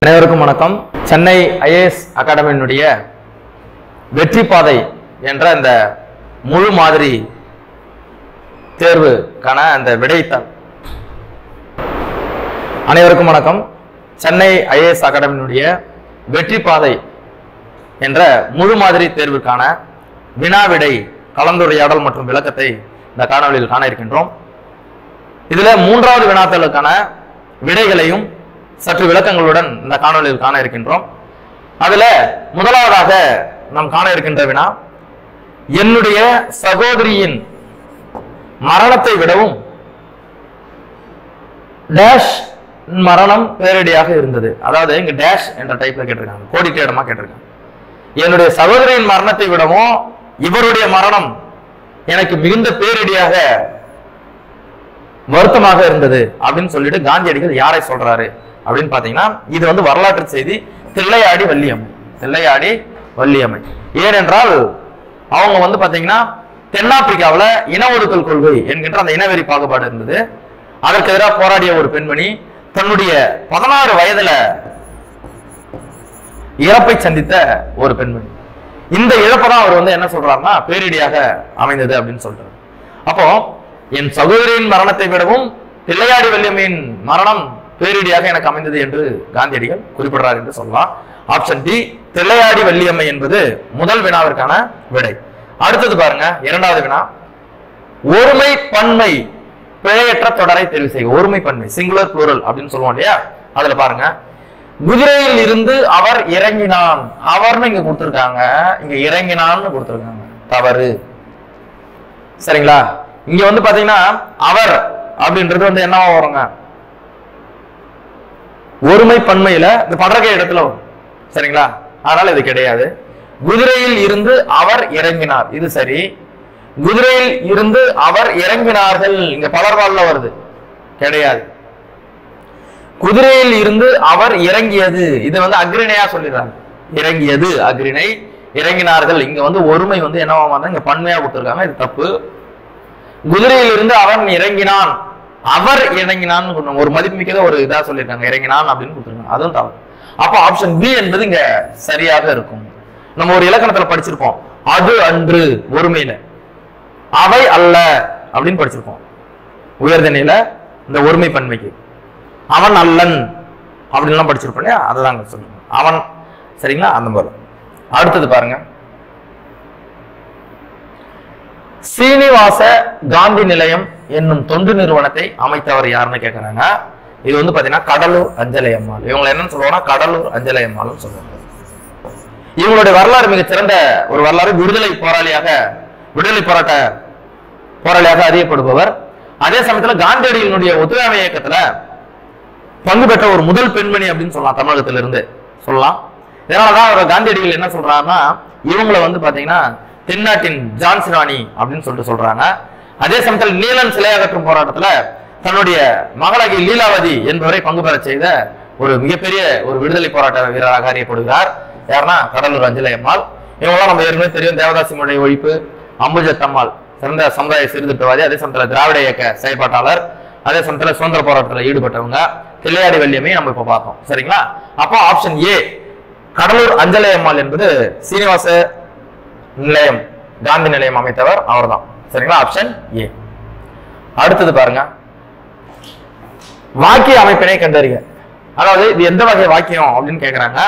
அனைவருக்கும் வணக்கம். சென்னை ஐஏஎஸ் அகாடமியினுடைய வெற்றி பாதை என்ற இந்த முழு மாதிரி தேர்வுக்கான அந்த விடைத்தாள். அனைவருக்கும் வணக்கம். சென்னை ஐஏஎஸ் அகாடமியினுடைய வெற்றி பாதை என்ற முழு மாதிரி தேர்வுக்கான வினா விடை கலந்துரையாடல் மற்றும் விளக்கத்தை இந்த காணொலியில் காண இருக்கின்றோம். இதுல மூன்றாவது வினாத்தாளுக்கான விடைகளையும் சற்று விளக்கங்களுடன் இந்த காணொலியில் காண இருக்கின்றோம். அதுல முதலாவதாக நாம் காண இருக்கின்ற வினா, என்னுடைய சகோதரியின் மரணத்தை விடவும் டேஷ் மரணம் பேரடியாக இருந்தது. அதாவது இங்க டேஷ் என்ற டைப்ல கேட்டிருக்காங்க, கோடிட்ட இடமா கேட்டிருக்காங்க. என்னுடைய சகோதரியின் மரணத்தை விடவும் இவருடைய மரணம் எனக்கு மிகுந்த பேரடியாக வருத்தமாக இருந்தது அப்படின்னு சொல்லிட்டு காந்தியடிகள் யாரை சொல்றாரு அப்படின்னு பாத்தீங்கன்னா, இது வந்து வரலாற்று செய்தி. தில்லையாடி வள்ளியம்மை, தில்லையாடி வள்ளியம்மை. ஏனென்றால் அவங்க வந்து பாத்தீங்கன்னா தென்னாப்பிரிக்காவில இன ஒதுக்கல் கொள்கை என்கின்ற அந்த இனவெறி பாகுபாடு இருந்தது. அதற்கு எதிராக போராடிய ஒரு பெண்மணி தன்னுடைய 16 வயதுல இறப்பை சந்தித்த ஒரு பெண்மணி. இந்த இழப்பதான் அவர் வந்து என்ன சொல்றாருன்னா பேரிடியாக அமைந்தது அப்படின்னு சொல்றாரு. அப்போ என் சகோதரியின் மரணத்தை விடவும் தில்லையாடி வள்ளியம்மையின் மரணம் பேரிடியாக எனக்கு அமைந்தது என்று காந்தியடிகள் குறிப்பிடுறார் என்று சொல்லலாம். ஆப்ஷன் டி, தில்லையாடி வள்ளியம்மை என்பது முதல் வினாவிற்கான விடை. அடுத்தது பாருங்க, இரண்டாவது வினா, ஒருமை பன்மை பிழையற்ற தொடரை தெரிவு செய்ய. ஒருமை பன்மை சிங்குலர் புளூரல் அப்படின்னு சொல்லுவோம் இல்லையா, அதுல பாருங்க, குதிரையில் இருந்து அவர் இறங்கினான். அவர்னு இங்க கொடுத்திருக்காங்க, இங்க இறங்கினான்னு கொடுத்திருக்காங்க, தவறு. சரிங்களா? இங்க வந்து பாத்தீங்கன்னா அவர் அப்படின்றது வந்து என்னவா வருங்க, ஒருமை பன்மையில இந்த படர்கை இடத்துல வரும். சரிங்களா? அதனால இது கிடையாது. குதிரையில் இருந்து அவர் இறங்கினார், இது சரி. குதிரையில் இருந்து அவர் இறங்கினார்கள், இங்க பலர்வாழ்ல வருது, கிடையாது. குதிரையில் இருந்து அவர் இறங்கியது, இது வந்து அக்ரிணையா சொல்லிடுறாங்க. இறங்கியது அக்ரிணை, இறங்கினார்கள் இங்க வந்து ஒருமை வந்து என்னவா இங்க பன்மையா கொடுத்திருக்காங்க, இது தப்பு. குதிரையில் இருந்து அவன் இறங்கினான், அவர் இறங்கினான்னு ஒரு மதிப்புமிக்கத ஒரு இதா சொல்லியிருக்காங்க, இறங்கினான் அப்படின்னு கொடுத்துருக்காங்க, அதுவும் தவறு. அப்போ ஆப்ஷன் பி என்பது இங்க சரியாக இருக்கும். நம்ம ஒரு இலக்கணத்துல படிச்சிருப்போம், அது அன்று ஒருமையில, அவை அல்ல அப்படின்னு படிச்சிருப்போம் உயர்தனையில இந்த ஒருமை பன்மைக்கு. அவன் அல்லன் அப்படின்லாம் படிச்சிருப்போம் இல்லையா, அதுதான் சொல்லுங்க அவன். சரிங்களா? அந்த மாதிரி. அடுத்தது பாருங்க, சீனிவாச காந்தி நிலையம் என்னும் தொண்டு நிறுவனத்தை அமைத்தவர் யாருன்னு கேட்கிறாங்க. இது வந்து பாத்தீங்கன்னா கடலூர் அஞ்சலை அம்மாள். இவங்களை என்னன்னு சொல்லுவாங்கன்னா கடலூர் அஞ்சலை அம்மாள்னு சொல்லுவாங்க. இவங்களுடைய வரலாறு மிகச் சிறந்த ஒரு வரலாறு. விடுதலை போராட்ட போராளியாக அறியப்படுபவர். அதே சமயத்துல காந்தியடிகளுடைய ஒத்துழையாமை இயக்கத்துல பங்கு பெற்ற ஒரு முதல் பெண்மணி அப்படின்னு சொல்லலாம், தமிழகத்திலிருந்து சொல்லலாம். இதனாலதான் அவர் காந்தியடிகள் என்ன சொல்றாருன்னா, இவங்களை வந்து பாத்தீங்கன்னா தென்னாட்டின் ஜான்சி ராணி அப்படின்னு சொல்லிட்டு சொல்றாங்க. அதே சமயத்தில் நீலன் சிலை அகற்றும் போராட்டத்துல தன்னுடைய மகளாகிய லீலாவதி என்பவரை பங்கு பெற செய்த ஒரு மிகப்பெரிய ஒரு விடுதலை போராட்ட வீரராக அறியப்படுகிறார். யாருன்னா கடலூர் அஞ்சலை அம்மாள். இவங்களாம் நம்ம ஏற்கனவே தெரியும், தேவதாசி முறை ஒழிப்பு, அம்புஜத்தம்மாள் சிறந்த சமுதாய சீர்திருத்தவாதி, அதே சமயத்தில் திராவிட இயக்க செயற்பாட்டாளர், அதே சமயத்தில் சுதந்திர போராட்டத்தில் ஈடுபட்டவங்க. தில்லையாடி வள்ளியம்மை நம்ம இப்ப பார்த்தோம். சரிங்களா? அப்போ ஆப்ஷன் ஏ, கடலூர் அஞ்சலை அம்மாள் என்பது சீனிவாச நிலையம் காந்தி நிலையம் அமைத்தவர் அவர்தான். சரிங்களா? Option A. அடுத்தது பாருங்க, வாக்கிய அமைப்பினை கண்டறிக. அதாவது இது எந்த வகை வாக்கியம் அப்படின்னு கேக்குறாங்க.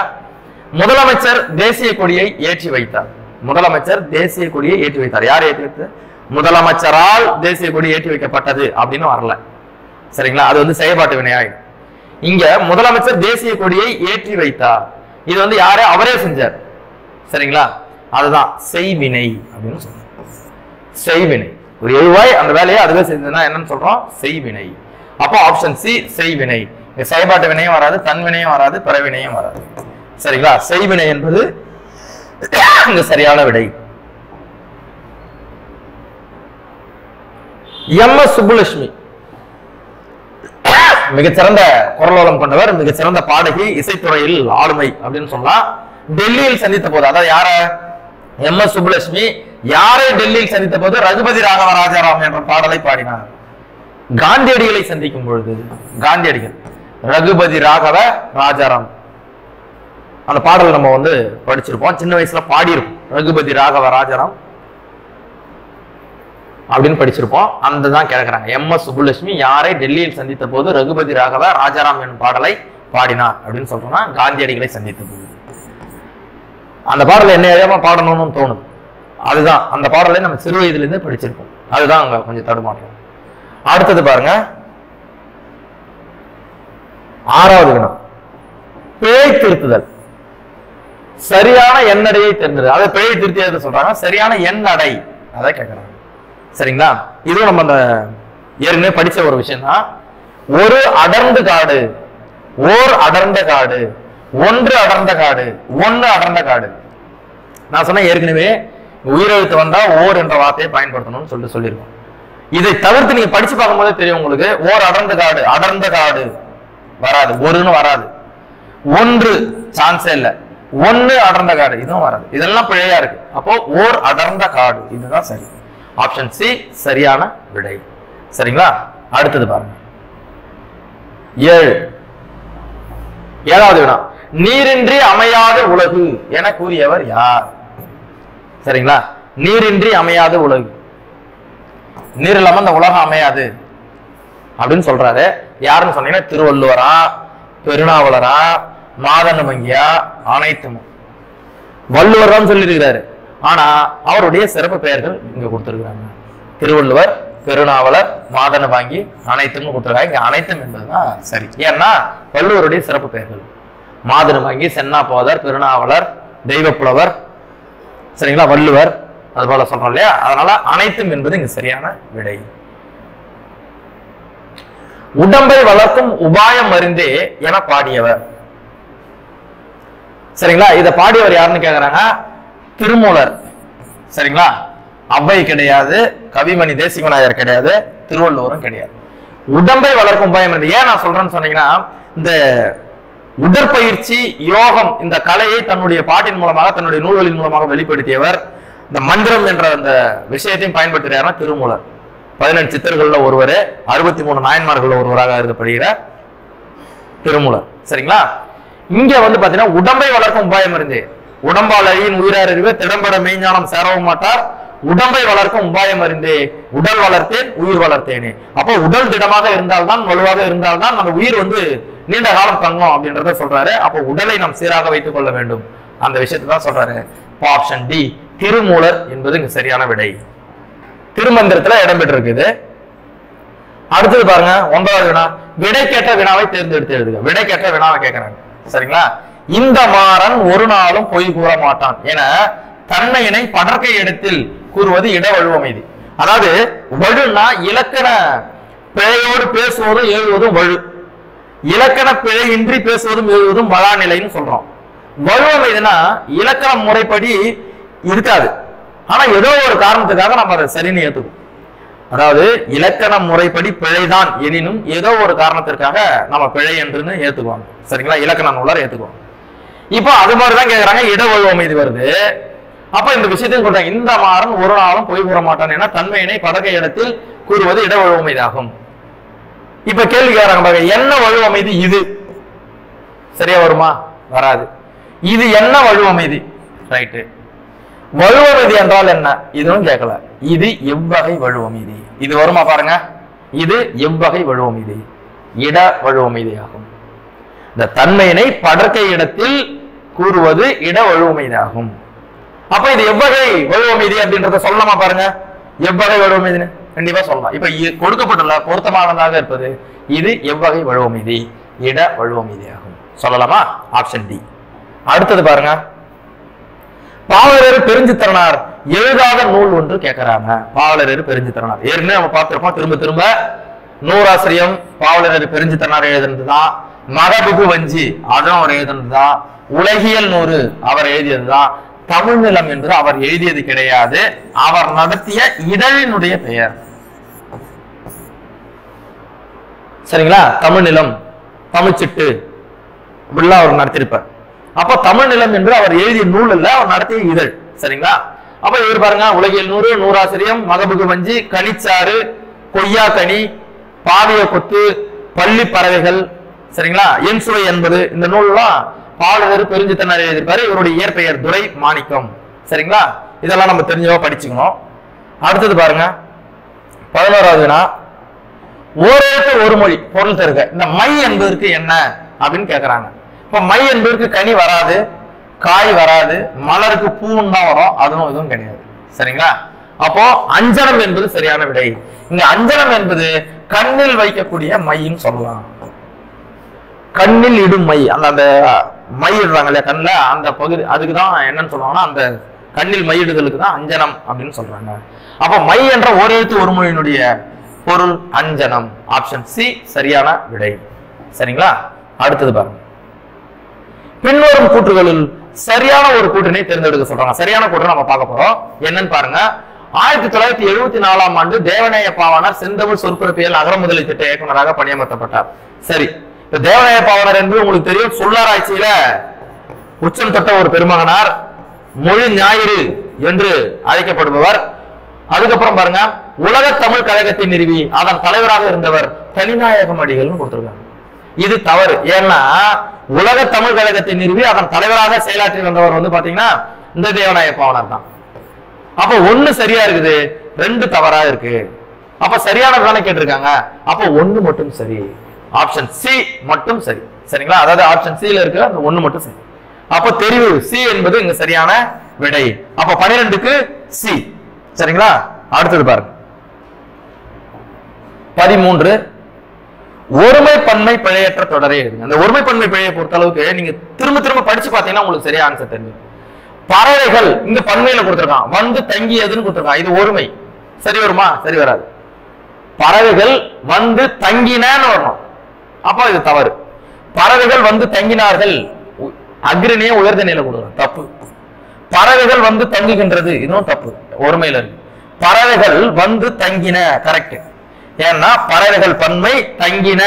முதலமைச்சர் தேசிய கொடியை ஏற்றி வைத்தார். முதலமைச்சர் தேசிய கொடியை ஏற்றி வைத்தார். யார் ஏற்றி வைத்தது? முதலமைச்சரால் தேசிய கொடி ஏற்றி வைக்கப்பட்டது அப்படின்னு வரல. சரிங்களா? அது வந்து செயல்பாட்டு வினையாயிடும். இங்க முதலமைச்சர் தேசிய கொடியை ஏற்றி வைத்தார், இது வந்து யாரே அவரே செஞ்சார். சரிங்களா? அதுதான் செய்வினை அப்படின்னு சொல்றோம். செய்வினை ஒரு எழுவாய் அந்த வேலையை அதுவே செஞ்சதுன்னா என்னன்னு சொல்றோம்? செய்வினை. அப்போ ஆப்ஷன் சி செய்வினை. செயல்பாட்டு வினையும் வராது, தன்வினையும் வராது, பிறவினையும் வராது. சரிங்களா? செய்வினை என்பது இங்க சரியான விடை. எம்.எஸ். சுப்புலட்சுமி மிகச்சிறந்த குரலோலம் கொண்டவர், மிகச்சிறந்த பாடகி, இசைத்துறையில் ஆளுமை அப்படின்னு சொல்லலாம். டெல்லியில் சந்தித்த போது, அதாவது யார எம்.எஸ். சுப்புலட்சுமி யாரை டெல்லியில் சந்தித்த போது ரகுபதி ராகவ ராஜாராம் என்ற பாடலை பாடினார். காந்தியடிகளை சந்திக்கும் பொழுது காந்தியடிகள் ரகுபதி ராகவ ராஜாராம் அந்த பாடல் நம்ம வந்து படிச்சிருப்போம், சின்ன வயசுல பாடியிருப்போம். ரகுபதி ராகவ ராஜாராம் அப்படின்னு படிச்சிருப்போம். அந்த தான் கேட்கிறாங்க, எம்.எஸ். சுப்புலட்சுமி யாரை டெல்லியில் சந்தித்த போது ரகுபதி ராகவ ராஜாராம் என்னும் பாடலை பாடினார் அப்படின்னு சொல்றோம்னா காந்தியடிகளை சந்தித்த போது. அந்த பாடலை என்ன ஏதமா பாடணும்னு தோணுது. அதுதான் அந்த பாடலை நம்ம சிறு வயதுல இருந்து படிச்சிருப்போம். அதுதான் அங்க கொஞ்சம் தடுமாற்றம். அடுத்தது பாருங்க, 6வது வினா, பிழை திருத்துதல். சரியான எண்ணடையை தேர்ந்தெடு. அதை பிழை திருத்தி சொல்றாங்க, சரியான எண்ணடை அதை கேட்கறாங்க. சரிங்களா? இதுவும் நம்ம அந்த ஏற்கனவே படிச்ச ஒரு விஷயம் தான். ஒரு அடர்ந்த காடு, ஓர் அடர்ந்த காடு, ஒன்று அடர்ந்த காடு, ஒன்னு அடர்ந்த காடு. நான் சொன்ன ஏற்கனவே உயிரெழுத்து வந்தா ஓர் என்ற வார்த்தையை பயன்படுத்தணும்னு சொல்லியிருக்கோம். இதை தவிர்த்து நீங்க படிச்சு பார்க்கும்போதே தெரியும் உங்களுக்கு. ஓர் அடர்ந்த காடு, அடர்ந்த காடு வராது, ஒருன்னு வராது. ஒன்று சான்ஸே இல்லை. ஒன்னு அடர்ந்த காடு இதுவும் வராது. இதெல்லாம் பிழையா இருக்கு. அப்போ ஓர் அடர்ந்த காடு இதுதான் சரி. ஆப்ஷன் சி சரியான விடை. சரிங்களா? அடுத்தது பாருங்க, 7வது வினா, நீரின்றி அமையாத உலகு என கூறியவர் யார்? சரிங்களா? நீரின்றி அமையாத உலகு, நீர் இல்லாம இந்த உலகம் அமையாது அப்படின்னு சொல்றாரு. யாருன்னு சொன்னீங்கன்னா திருவள்ளுவரா, பெருநாவலரா, மாதன வங்கியா, அனைத்தும். வள்ளுவர் தான் சொல்லியிருக்கிறாரு. ஆனா அவருடைய சிறப்பு பெயர்கள் இங்க கொடுத்திருக்கிறாங்க. திருவள்ளுவர், பெருநாவலர், மாதன வாங்கி, அனைத்தும் கொடுத்திருக்காங்க. இங்க அனைத்தும் என்பதுதான் சரி. ஏன்னா வள்ளுவருடைய சிறப்பு பெயர்கள் மாதன வாங்கி, சென்னா போதர், பெருநாவலர், தெய்வப்புலவர், சரிங்களா, வள்ளுவர், அது போல சொல்றோம் இல்லையா? அதனால அனைத்தும் என்பது இங்க சரியான விடை. உடம்பை வளர்க்கும் உபாயம் அறிந்தே என பாடியவர். சரிங்களா? இத பாடியவர் யாருன்னு கேக்குறாங்க, திருமூலர். சரிங்களா? அவ்வை கிடையாது, கவிமணி தேசிகநாயர் கிடையாது, திருவள்ளுவரும் கிடையாது. உடம்பை வளர்க்கும் உபாயம் அறிந்து. ஏன் நான் சொல்றேன்னு சொன்னீங்கன்னா, இந்த உடற்பயிற்சி யோகம் இந்த கலையை தன்னுடைய பாட்டின் மூலமாக, தன்னுடைய நூல்களின் மூலமாக வெளிப்படுத்தியவர். இந்த மந்திரம் என்ற அந்த விஷயத்தையும் பயன்படுத்துகிறார் திருமூலர். 18 சித்தர்கள்ல ஒருவர், 63 நாயன்மார்கள் ஒருவராக இருக்கப்படுகிறார் திருமூலர். சரிங்களா? இங்க வந்து பாத்தீங்கன்னா உடம்பை வளர்க்கும் உபாயம் இருந்து, உடம்பால் அழியின் உயிரார் அறிவு திடம்பட மெய்ஞானம் சேரவும் மாட்டார், உடம்பை வளர்க்கும் உபாயம் அறிந்தே உடல் வளர்த்தேன் உயிர் வளர்த்தேனே. அப்போ உடல் திடமாக இருந்தால்தான், வலுவாக இருந்தால்தான் நம்ம உயிர் வந்து நீண்ட காலம் தங்கும் அப்படின்றத சொல்றாரு. அப்போ உடலை நாம் சீராக வைத்துக் கொள்ள வேண்டும். அந்த விஷயத்தை தான் சொல்றாரு. ஆப்ஷன் டி திருமூலர் என்பது இங்க சரியான விடை. திருமந்திரத்துல இடம்பெற்றிருக்குது. அடுத்தது பாருங்க, 9வது வினா, விடை கேட்ட வினாவை தேர்ந்தெடுத்து எழுதுக. விடை கேட்ட வினாவை கேட்கிறாங்க. சரிங்களா? இந்த மாறன் ஒரு நாளும் பொய் கூற மாட்டான் என தன்மையினை படற்கை இடத்தில் கூறுவது இட வழுவமைதி. அதாவது வழுனா இலக்கண பிழையோடு பேசுவதும் எழுதுவதும் வழு, இலக்கண பிழையின்றி பேசுவதும் எழுதுவதும் வளா நிலைன்னு சொல்றோம். வழுவமைதினா இலக்கண முறைப்படி இருக்காது, ஆனா ஏதோ ஒரு காரணத்துக்காக நம்ம அதை சரின்னு ஏத்துக்கும். அதாவது இலக்கண முறைப்படி பிழைதான் எனினும் ஏதோ ஒரு காரணத்திற்காக நம்ம பிழை என்றுன்னு ஏத்துக்குவாங்க. சரிங்களா? இலக்கண நூலர் ஏத்துக்குவாங்க. இப்போ அது மாதிரிதான் கேக்குறாங்க, இட வழுவமைதி வருது. அப்ப இந்த விஷயத்தையும் சொல்றாங்க, இந்த மாறன் ஒரு நாளும் பொய் கூற மாட்டான் என தன்மையினை படகை இடத்தில் கூறுவது இட வழுவமைதாகும். இப்ப கேள்வி கேக்குறாங்க பாருங்க, என்ன வழுவமைதி இது? சரியா வருமா? வராது. இது என்ன வழுவமைதி? ரைட்டு. வழுவமைதி என்றால் என்ன? இதுவும் கேட்கல. இது எவ்வகை வழுவமைதி? இது வருமா பாருங்க. இது எவ்வகை வழுவமைதி? இட வழுவமைதி ஆகும். இந்த தன்மையினை படற்கை இடத்தில் கூறுவது இட வழுவமைதி ஆகும். அப்ப இது எவ்வகை வழுவமைதி அப்படின்றத சொல்லலாமா பாருங்க. எவ்வகை வழுவமைதின்னு கண்டிப்பா சொல்லலாம். இப்ப கொடுக்கப்பட்டுள்ள பொருத்தமானதாக இருப்பது இது எவ்வகை வழுவமைதி? இட வழுவமைதி ஆகும். சொல்லலாமா? Option D. அடுத்தது பாருங்க, பாவலர் பெருஞ்சித்திரனார் எழுதாத நூல் ஒன்று கேட்கிறாங்க. பாவலர் பெருஞ்சித்திரனார் ஏற்கனவே நம்ம பார்த்திருப்போம். திரும்ப திரும்ப நூறாசிரியம் பாவலர் பெருஞ்சித்திரனார் எழுதுனதுதான். மகபுகு வஞ்சி அதுவும் அவர் எழுதுனதுதான். உலகியல் நூறு அவர் எழுதியதுதான். தமிழ் நிலம் என்று அவர் எழுதியது கிடையாது. அவர் நடத்திய இதழினுடைய பெயர். சரிங்களா? தமிழ் நிலம், தமிழ்ச்சிட்டு இப்படிலாம் அவர் நடத்திருப்பார். அப்ப தமிழ் நிலம் என்று அவர் எழுதிய நூல் இல்ல, அவர் நடத்திய இதழ். சரிங்களா? அப்ப இவர் பாருங்க, உலகியல் நூறு, நூறாசிரியம், மகபுகு வஞ்சி, கனிச்சாறு, கொய்யா கனி, பாவிய கொத்து, பள்ளி பறவைகள், சரிங்களா, என் சுவை என்பது, இந்த நூல்லாம் பாலுதரு பெருஞ்சித்தனார் எழுதியிருப்பாரு. இவருடைய இயற்பெயர் துரை மாணிக்கம். சரிங்களா? இதெல்லாம் நம்ம தெரிஞ்சவோ படிச்சுக்கணும். அடுத்தது பாருங்க, 11வது வினா, ஓரெழுத்து ஒரு மொழி பொருள் தருக. இந்த மை என்பதற்கு என்ன அப்படின்னு கேக்குறாங்க. இப்ப மை என்பதற்கு கனி வராது, காய் வராது, மலருக்கு பூன்னு தான் வரும், அதுவும் இதுவும் கிடையாது. சரிங்களா? அப்போ அஞ்சனம் என்பது சரியான விடை. இங்க அஞ்சனம் என்பது கண்ணில் வைக்கக்கூடிய மைன்னு சொல்லலாம். கண்ணில் இடும் மை, அந்த மை இடுறாங்க இல்லையா கண்ணில், அந்த பகுதி, அதுக்குதான் என்னன்னு சொல்லுவாங்கன்னா அந்த கண்ணில் மையிடுதலுக்கு தான் அஞ்சனம் அப்படின்னு சொல்றாங்க. அப்ப மை என்ற ஓரெழுத்து ஒரு மொழியினுடைய பொருள் அஞ்சனம். ஆப்ஷன் சி சரியான விடை. சரிங்களா? அடுத்தது பாருங்க, பின்வரும் கூற்றுகளில் சரியான ஒரு கூற்றினை தேர்ந்தெடுக்க சொல்றாங்க. சரியான கூற்று நம்ம பார்க்க போறோம். என்னன்னு பாருங்க. 1974ஆம் ஆண்டு தேவநேய பாவாணர் செந்தமிழ் சொற்பிறப்பியல் அகரமுதலி திட்ட இயக்குநராக பணியமர்த்தப்பட்டார். சரி, இப்ப தேவநேய பாவாணர் என்பது உங்களுக்கு தெரியும், சொல்லாராய்ச்சியில உச்சம் தொட்ட ஒரு பெருமகனார், மொழி ஞாயிறு என்று அழைக்கப்படுபவர். அதுக்கப்புறம் பாருங்க, உலக தமிழ் கழகத்தை நிறுவி அதன் தலைவராக இருந்தவர் தனிநாயகம் அடிகள்னு கொடுத்திருக்காங்க. இது தவறு. ஏன்னா உலக தமிழ் கழகத்தை நிறுவி அதன் தலைவராக செயலாற்றி வந்தவர் வந்து பாத்தீங்கன்னா இந்த தேவநாய பாவனர் தான். அப்ப ஒண்ணு சரியா இருக்குது, 2 தவறா இருக்கு. அப்ப சரியான தானே கேட்டிருக்காங்க. அப்ப 1 மட்டும் சரி. ஆப்ஷன் சி மட்டும் சரி. சரிங்களா? அதாவது ஆப்ஷன் சில இருக்கு, அந்த 1 மட்டும் சரி. அப்ப தெரிவு சி என்பது இங்க சரியான விடை. அப்ப 12க்கு சி. சரிங்களா? அடுத்தது பாருங்க, 13 ஒருமை பன்மை பிழையற்ற தொடரே எழுதுங்க. அந்த ஒருமை பன்மை பிழையை பொறுத்த அளவுக்கு நீங்க திரும்ப திரும்ப படிச்சு பாத்தீங்கன்னா உங்களுக்கு சரியா ஆன்சர் தெரியும். பறவைகள் இங்க பன்மையில கொடுத்திருக்கான், வந்து தங்கியதுன்னு கொடுத்திருக்கான், இது ஒருமை. சரி வருமா? சரி வராது. பறவைகள் வந்து தங்கினன்னு வரணும், அப்ப இது தவறு. பறவைகள் வந்து தங்கினார்கள், அக்ரிணிய உயர்ந்த நிலை கொடுக்கணும், தப்பு. பறவைகள் வந்து தங்குகின்றது, இதுவும் தப்பு, ஒருமையில இருக்கு. பறவைகள் வந்து தங்கின கரெக்ட். ஏன்னா பறவைகள் பன்மை, தங்கின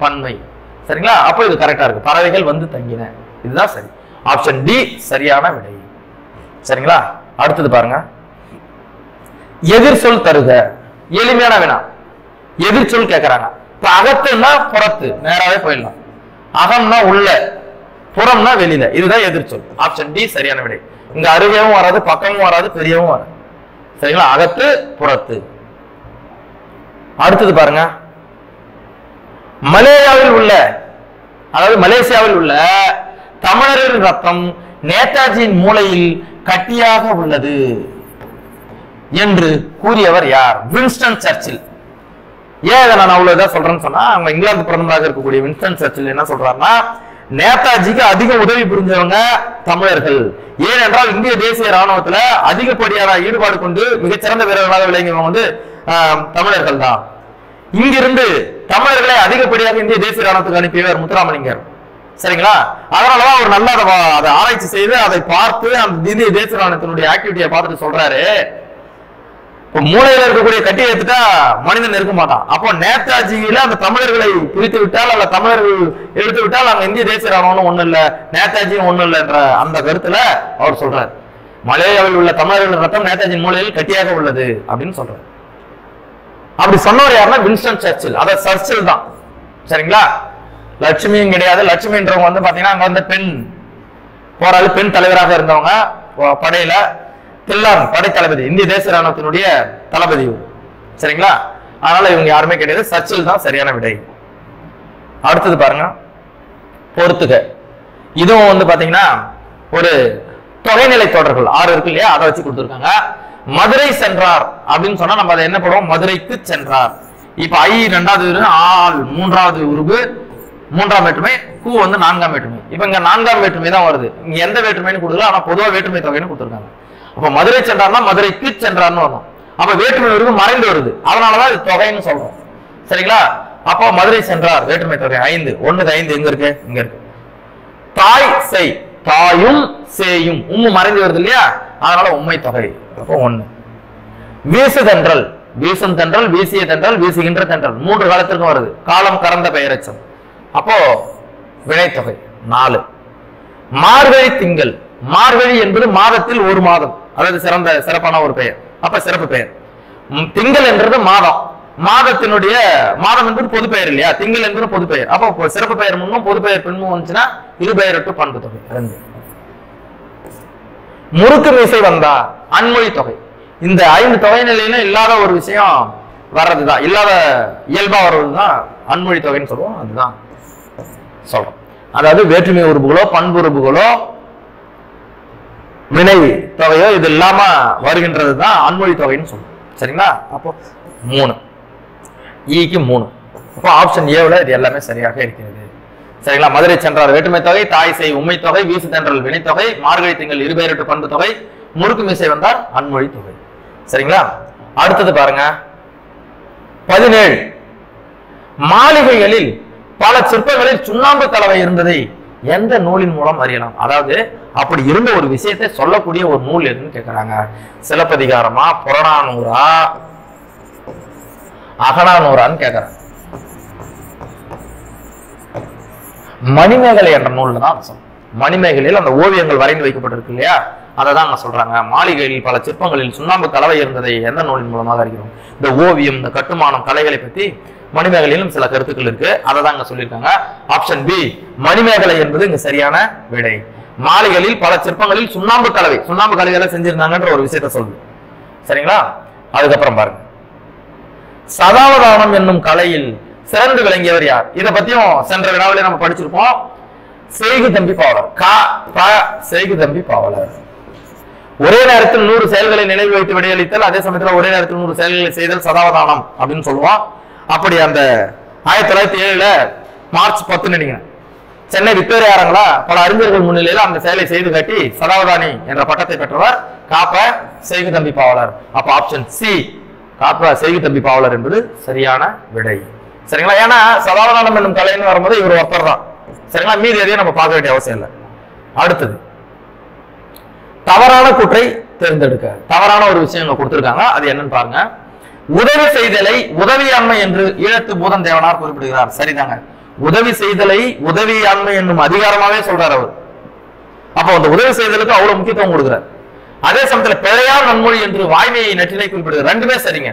பன்மை. சரிங்களா? அப்ப இது கரெக்டா இருக்கு. பறவைகள் வந்து தங்கின, இதுதான் சரி. ஆப்ஷன் டி சரியான விடை. சரிங்களா? அடுத்தது பாருங்க, எதிர் சொல் தருக. எளிமையான வினா, எதிர் சொல் கேட்கறாங்க. இப்ப அகத்துன்னா புறத்து, நேராவே போயிடலாம். அகம்னா உள்ள, புறம்னா வெளியில, இதுதான் எதிர் சொல். ஆப்ஷன் டி சரியான விடை. இங்க அருகேவும் வராது, பக்கமும் வராது, பெரியவும் வராது. சரிங்களா? அகத்து புறத்து. அடுத்தது பாருங்க, மலேயாவில் உள்ள, அதாவது மலேசியாவில் உள்ள தமிழரின் ரத்தம் நேதாஜியின் மூளையில் கட்டியாக உள்ளது என்று கூறியவர் யார்? Winston Churchill. ஏன் இதை நான் அவ்வளவு இதாக சொல்றேன்னு சொன்னா, அவங்க இங்கிலாந்து பிரதமராக இருக்கக்கூடிய வின்ஸ்டன் சர்ச்சில் என்ன சொல்றாருன்னா, நேதாஜிக்கு அதிக உதவி புரிஞ்சவங்க தமிழர்கள். ஏனென்றால் இந்திய தேசிய ராணுவத்துல அதிகப்படியான ஈடுபாடு கொண்டு மிகச்சிறந்த வீரர்களாக விளங்கியவங்க வந்து தமிழர்கள் தான். இங்கிருந்து தமிழர்களை அதிகப்படியாக இந்திய தேசிய ராணுவத்துக்கு அனுப்பியவர் முத்துராமலிங்கர். சரிங்களா? அதனாலதான் அவர் நல்லா அதை ஆராய்ச்சி செய்து அதை பார்த்து அந்த இந்திய தேசிய ராணுவத்தினுடைய ஆக்டிவிட்டியை பார்த்துட்டு சொல்றாரு, மூளையில இருக்கக்கூடிய கட்டி எடுத்துட்டா மனிதன் இருக்க மாட்டான். அப்போ நேதாஜியில அந்த தமிழர்களை பிரித்து விட்டால், அல்ல தமிழர்கள் எடுத்து விட்டால் அங்க இந்திய தேசிய ராணுவம் ஒண்ணும் இல்ல, நேதாஜியும் ஒண்ணும் இல்லை என்ற அந்த கருத்துல அவர் சொல்றாரு, மலேயாவில் உள்ள தமிழர்கள் ரத்தம் நேதாஜியின் மூளையில் கட்டியாக உள்ளது அப்படின்னு சொல்றாரு. அப்படி சொன்னவர் யாருன்னா வின்ஸ்டன் சர்ச்சில். அத சர்ச்சில் தான். சரிங்களா? லட்சுமியும் கிடையாது. லட்சுமின்றவங்க வந்து பாத்தீங்கன்னா அங்க வந்து பெண் போராளி, பெண் தலைவராக இருந்தவங்க படையில. தில்லான் படை தளபதி, இந்திய தேசிய ராணுவத்தினுடைய தளபதி. சரிங்களா? அதனால இவங்க யாருமே கிடையாது, சர்ச்சில் தான் சரியான விடை. அடுத்தது பாருங்க, பொறுத்துக. இதுவும் வந்து பாத்தீங்கன்னா ஒரு தொகைநிலை தொடர்கள் 6 இருக்கு இல்லையா, அதை வச்சு கொடுத்துருக்காங்க. மதுரை சென்றார் அப்படின்னு சொன்னா நம்ம அதை என்ன பண்ணுவோம்? மதுரைக்கு சென்றார். இப்ப ஐ 2வது, ஆள் 3வது உருவு, 3ஆம் வேற்றுமை, கூ வந்து 4ஆம் வேற்றுமை. இப்ப இங்க 4ஆம் வேற்றுமை தான் வருது. இங்க எந்த வேற்றுமைன்னு கொடுக்கல, ஆனா பொதுவா வேற்றுமை தொகைன்னு கொடுத்துருக்காங்க. அப்ப மதுரை சென்றார்னா மதுரைக்கு சென்றார்னு வரும். அப்ப வேற்றுமை உருவு மறைந்து வருது, அதனாலதான் இது தொகைன்னு சொல்றோம். சரிங்களா? அப்போ மதுரை சென்றார் வேற்றுமை தொகை 5. 1க்கு 5 எங்க இருக்கு? இங்க இருக்கு. தாய் செய், தாயும் சேயும் உம்மு மறைந்து வருது இல்லையா, அதனால உண்மை தொகை. அப்போ 1. வீசு தென்றல், வீசும் தென்றல், வீசிய தென்றல், வீசுகின்ற தென்றல் 3 காலத்திற்கும் வருது. காலம் கறந்த பெயரச்சம், அப்போ வினைத்தொகை 4. மார்கழி திங்கள், மார்கழி என்பது மாதத்தில் ஒரு மாதம், அதாவது சிறப்பான ஒரு பெயர், அப்ப சிறப்பு பெயர். திங்கள் என்றது மாதம், மாதத்தினுடைய மாதம் என்பது பொது பெயர் இல்லையா, திங்கள் என்பது பொது பெயர். அப்போ சிறப்பு பெயர் முன்னும் பொது பெயர் பின்னும் வந்துச்சுன்னா இருபெயரட்டு பண்பு தொகை 2. முறுக்கு மீசை வந்தா அன்மொழி தொகை. இந்த 5 தொகை நிலையில இல்லாத ஒரு விஷயம் வர்றதுதான், இல்லாத இயல்பா வர்றதுதான் அன்மொழி தொகைன்னு சொல்லுவோம். அதுதான் சொல்றோம். அதாவது வேற்றுமை உறுப்புகளோ பண்புறுப்புகளோ வினை தொகையோ இது இல்லாம வருகின்றது தான் அன்மொழி தொகைன்னு சொல்லுவோம். சரிங்களா? அப்போ 3 ஈக்கு 3. அப்போ ஆப்ஷன் ஏவுல இது எல்லாமே சரியாக இருக்கிறது. சரிங்களா? மதுரை சென்றார் வேற்றுமை தொகை, தாய் செய் உண்மை தொகை, வீசு தென்றல் வினைத்தொகை, மார்கழி திங்கள் இருபெயரட்டு பண்பு தொகை, முறுக்கு மீசை வந்தார் அன்மொழி தொகை. சரிங்களா? அடுத்தது பாருங்க 17. மாளிகைகளில் பல சிற்பங்களில் சுண்ணாம்பு கலவை இருந்ததை எந்த நூலின் மூலம் அறியலாம்? அதாவது அப்படி இருந்த ஒரு விஷயத்தை சொல்லக்கூடிய ஒரு நூல் எதுன்னு கேட்கிறாங்க. சிலப்பதிகாரமா, புறநானூறா, அகநானூறான்னு கேட்கிறாங்க. மணிமேகலை என்ற நூல்ல தான் மணிமேகலையில் அந்த ஓவியங்கள் வரைந்து வைக்கப்பட்டிருக்கு இல்லையா, அதை தான் அங்க சொல்றாங்க. மாளிகையில் பல சிற்பங்களில் சுண்ணாம்பு கலவை இருந்ததை எந்த நூலின் மூலமாக அறிகிறோம்? இந்த ஓவியம், இந்த கட்டுமானம், கலைகளை பத்தி மணிமேகலையிலும் சில கருத்துக்கள் இருக்கு, அதை தான் அங்க சொல்லியிருக்காங்க. ஆப்ஷன் பி மணிமேகலை என்பது இங்க சரியான விடை. மாளிகையில் பல சிற்பங்களில் சுண்ணாம்பு கலவைகளை செஞ்சிருந்தாங்கன்ற ஒரு விஷயத்த சொல்லுது. சரிங்களா? அதுக்கப்புறம் பாருங்க சதாவதானம் என்னும் கலையில் சிறந்து விளங்கியவர் யார்? இதை பத்தியும் சென்ற வினாவிலே நம்ம படிச்சிருப்போம். செய்கு தம்பி பாவலர். செய்கு தம்பி பாவலர். ஒரே நேரத்தில் 100 செயல்களை நினைவு வைத்து விடையளித்தல், அதே சமயத்தில் ஒரே நேரத்தில் 100 செயல்களை செய்தல் சதாவதானம் அப்படின்னு சொல்லுவோம். அப்படி அந்த 1907 மார்ச் 10 நினைக்கிறேன் சென்னை விக்டோரியா அரங்கில் பல அறிஞர்கள் முன்னிலையில் அந்த செயலை செய்து காட்டி சதாவதானி என்ற பட்டத்தை பெற்றவர் காப்ப செய்கு தம்பி பாவலர். அப்ப ஆப்ஷன் சி காப்ப செய்கு தம்பி பாவலர் என்பது சரியான விடை. சரிங்களா? ஏன்னா சதாவதானம் என்னும் கலைன்னு வரும்போது இவர் ஒருத்தர் தான். சரிங்களா? மீதி எதையும் நம்ம பார்க்க வேண்டிய அவசியம் இல்லை. அடுத்தது தவறான கூற்றை தேர்ந்தெடுக்க. தவறான ஒரு விஷயம் கொடுத்திருக்காங்க, அது என்னன்னு பாருங்க. உதவி செய்தலை உதவியாண்மை என்று ஈழத்து பூதன் தேவனார் குறிப்பிடுகிறார். சரிதாங்க. உதவி செய்தலை உதவியாண்மை என்னும் அதிகாரமாவே சொல்றார் அவர். அப்போ அந்த உதவி செய்தலுக்கு அவ்வளவு முக்கியத்துவம் கொடுக்கிறார். அதே சமயத்துல பிழையார் நன்மொழி என்று வாய்மையை நற்றினை குறிப்பிடுகிறார். ரெண்டுமே சரிங்க.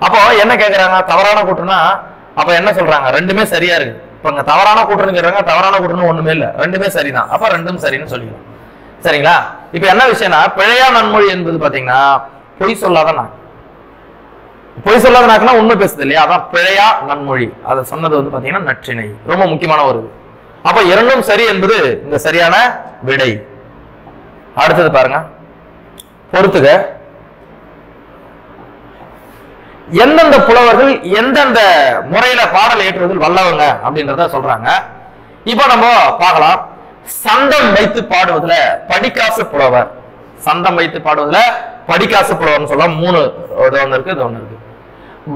அப்போ என்ன கேட்கிறாங்க? தவறான கூற்றுனா அப்ப என்ன சொல்றாங்க? ரெண்டுமே சரியா இருக்கு. இப்ப இங்க தவறான கூற்றுன்னு கேட்றாங்க, தவறான கூற்றுன்னு ஒண்ணுமே இல்ல, ரெண்டுமே சரிதான். அப்ப ரெண்டும் சரின்னு சொல்லிக்கலாம். சரிங்களா? இப்ப என்ன விஷயம்னா பிழையா நன்மொழி என்பது பாத்தீங்கன்னா பொய் சொல்லாத நாக்கு. பொய் சொல்லாத நாக்குனா உண்மை பேசுது இல்லையா, அதான் பிழையா நன்மொழி. அதை சொன்னது வந்து பாத்தீங்கன்னா நற்றிணை. ரொம்ப முக்கியமான ஒரு இது. அப்ப இரண்டும் சரி என்பது இந்த சரியான விடை. அடுத்தது பாருங்க, பொறுத்துக. எந்தெந்த புலவர்கள் எந்தெந்த முறையில பாடல் ஏற்றுவதில் வல்லவங்க அப்படின்றத சொல்றாங்க. இப்ப நம்ம பார்க்கலாம். சந்தம் வைத்து பாடுவதுல படிக்காசு புலவர். சந்தம் வைத்து பாடுவதுல படிக்காசு புலவர்னு சொல்ல 3 இருக்கு, இது 1 இருக்கு.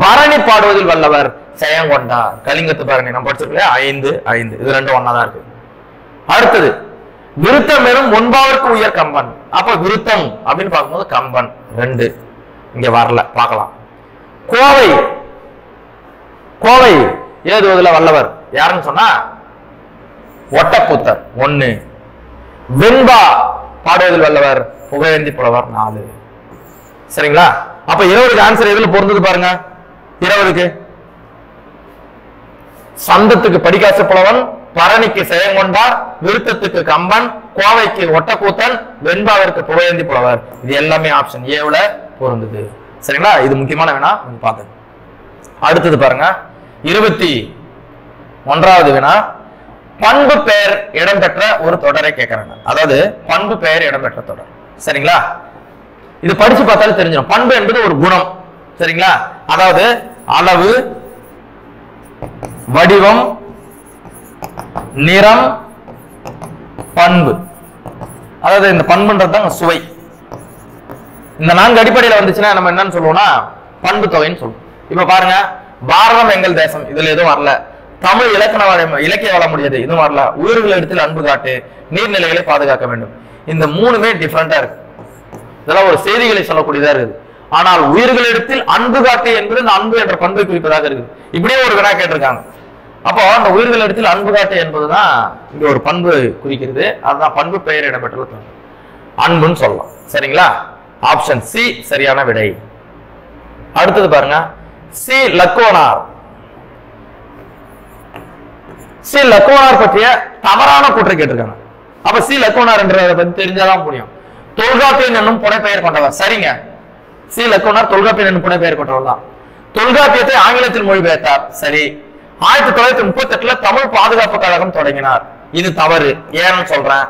பரணி பாடுவதில் வல்லவர் செயங்கொண்டார். கலிங்கத்து பரணி நம்ம படிச்சிருக்கோம் 5 இது 2 ஒண்ணா தான் இருக்கு. அடுத்தது விருத்தம் வெறும் 9ற்கு உயர் கம்பன். அப்ப விருத்தம் அப்படின்னு பார்க்கும்போது கம்பன் 2 இங்க வரல, பார்க்கலாம். கோவை ஏதுவதுல வல்லவர் யாருன்னு சொன்னா ஒட்டக்கூத்தர் 1. வெண்பா பாடுவதில் வல்லவர் புகழேந்தி புலவர் 4. சரிங்களா? அப்ப 20க்கு ஆன்சர் எதுல பொருந்தது பாருங்க. 20க்கு சந்தத்துக்கு படிக்காசு புலவன், பரணிக்கு செயங்கொண்டார், விருத்தத்துக்கு கம்பன், கோவைக்கு ஒட்டக்கூத்தன், வெண்பாவிற்கு புகழேந்தி புலவர். இது எல்லாமே ஆப்ஷன் ஏவுல பொருந்தது. சரிங்களா? இது முக்கியமான வினா பார்த்தது. அடுத்தது பாருங்க 21வது வினா. பண்பு பெயர் இடம்பெற்ற ஒரு தொடரை கேட்கிறாங்க. அதாவது பண்பு பெயர் இடம்பெற்ற தொடர். சரிங்களா? இது படிச்சு பார்த்தாலும் தெரிஞ்சிடும். பண்பு என்பது ஒரு குணம். சரிங்களா? அதாவது அளவு, வடிவம், நிறம், பண்பு. அதாவது இந்த பண்புன்றது தான் சுவை. இந்த 4 அடிப்படையில் வந்துச்சுன்னா நம்ம என்னன்னு சொல்லுவோம்னா பண்பு தொகைன்னு சொல்லுவோம். இப்ப பாருங்க, பாரதம் எங்கள் தேசம், இதுல எதுவும் வரல. தமிழ் இலக்கிய வள முடியாது, இதுவும் வரல. உயிர்கள் இடத்தில் அன்பு காட்டு, நீர்நிலைகளை பாதுகாக்க வேண்டும். இந்த 3மே டிஃபரெண்டா இருக்கு. இதெல்லாம் ஒரு செய்திகளை சொல்லக்கூடியதா இருக்குது. ஆனால் உயிர்களிடத்தில் அன்பு காட்டு என்பது இந்த அன்பு என்ற பண்பை குறிப்பதாக இருக்குது. இப்படியே ஒரு வினா கேட்டிருக்காங்க. அப்போ அந்த உயிர்களிடத்தில் அன்பு காட்டு என்பதுதான் இங்க ஒரு பண்பு குறிக்கிறது. அதுதான் பண்பு பெயர் இடம்பெற்ற அன்புன்னு சொல்லலாம். சரிங்களா? ஆப்ஷன் சி சரியான விடை. அடுத்தது பாருங்க, சி லக்கோனார். சி லக்கோனார் பற்றிய தவறான கூற்றை கேட்டிருக்காங்க. அப்ப சி லக்கோனார் என்றதை பத்தி தெரிஞ்சாதான் முடியும். தொல்காப்பியன் என்னும் புனைப்பெயர் கொண்டவர். சரிங்க, சி லக்கோனார் தொல்காப்பியன் என்னும் புனைப்பெயர் கொண்டவர் தான். தொல்காப்பியத்தை ஆங்கிலத்தில் மொழிபெயர்த்தார். சரி. 1938 தமிழ் பாதுகாப்பு கழகம் தொடங்கினார். இது தவறு. ஏன்னு சொல்றேன்.